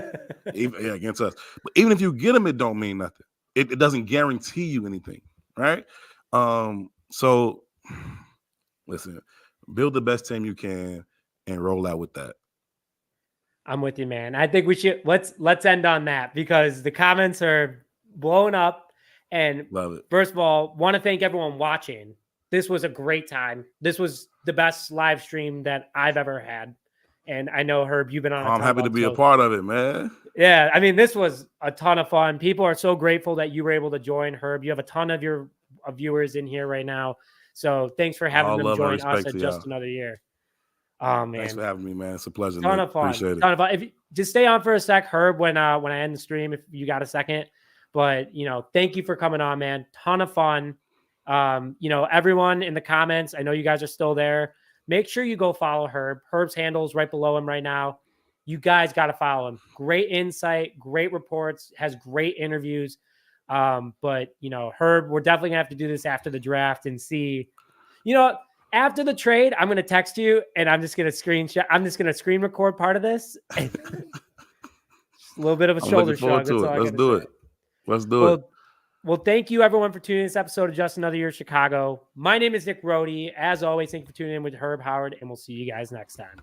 Against us. But even if you get them, it don't mean nothing. It doesn't guarantee you anything, right? So listen, build the best team you can and roll out with that. I'm with you, man. I think we should let's end on that because the comments are blowing up. And love it. First of all, want to thank everyone watching. This was a great time. This was the best live stream that I've ever had. And I know, Herb, you've been on. I'm happy to be a part of it, man. Yeah, this was a ton of fun. People are so grateful that you were able to join, Herb. You have a ton of your viewers in here right now. So thanks for having them join us at Just Another Year. Oh, man. Thanks for having me, man. It's a pleasure. Ton of fun. Appreciate it. Ton of fun. If you, just stay on for a sec, Herb, when I end the stream, if you got a second. But, thank you for coming on, man. Ton of fun. Everyone in the comments, I know you guys are still there. Make sure you go follow Herb. Herb's handle is right below him right now. You guys got to follow him. Great insight, great reports, has great interviews. But, Herb, we're definitely going to have to do this after the draft and see. After the trade, I'm going to text you and I'm just going to screenshot. I'm just going to screen record part of this. Just a little bit of a shoulder shrug. Let's do it. Let's do it. Well, thank you, everyone, for tuning in to this episode of Just Another Year Chicago. My name is Nick Rohde. As always, thank you for tuning in with Herb Howard, and we'll see you guys next time.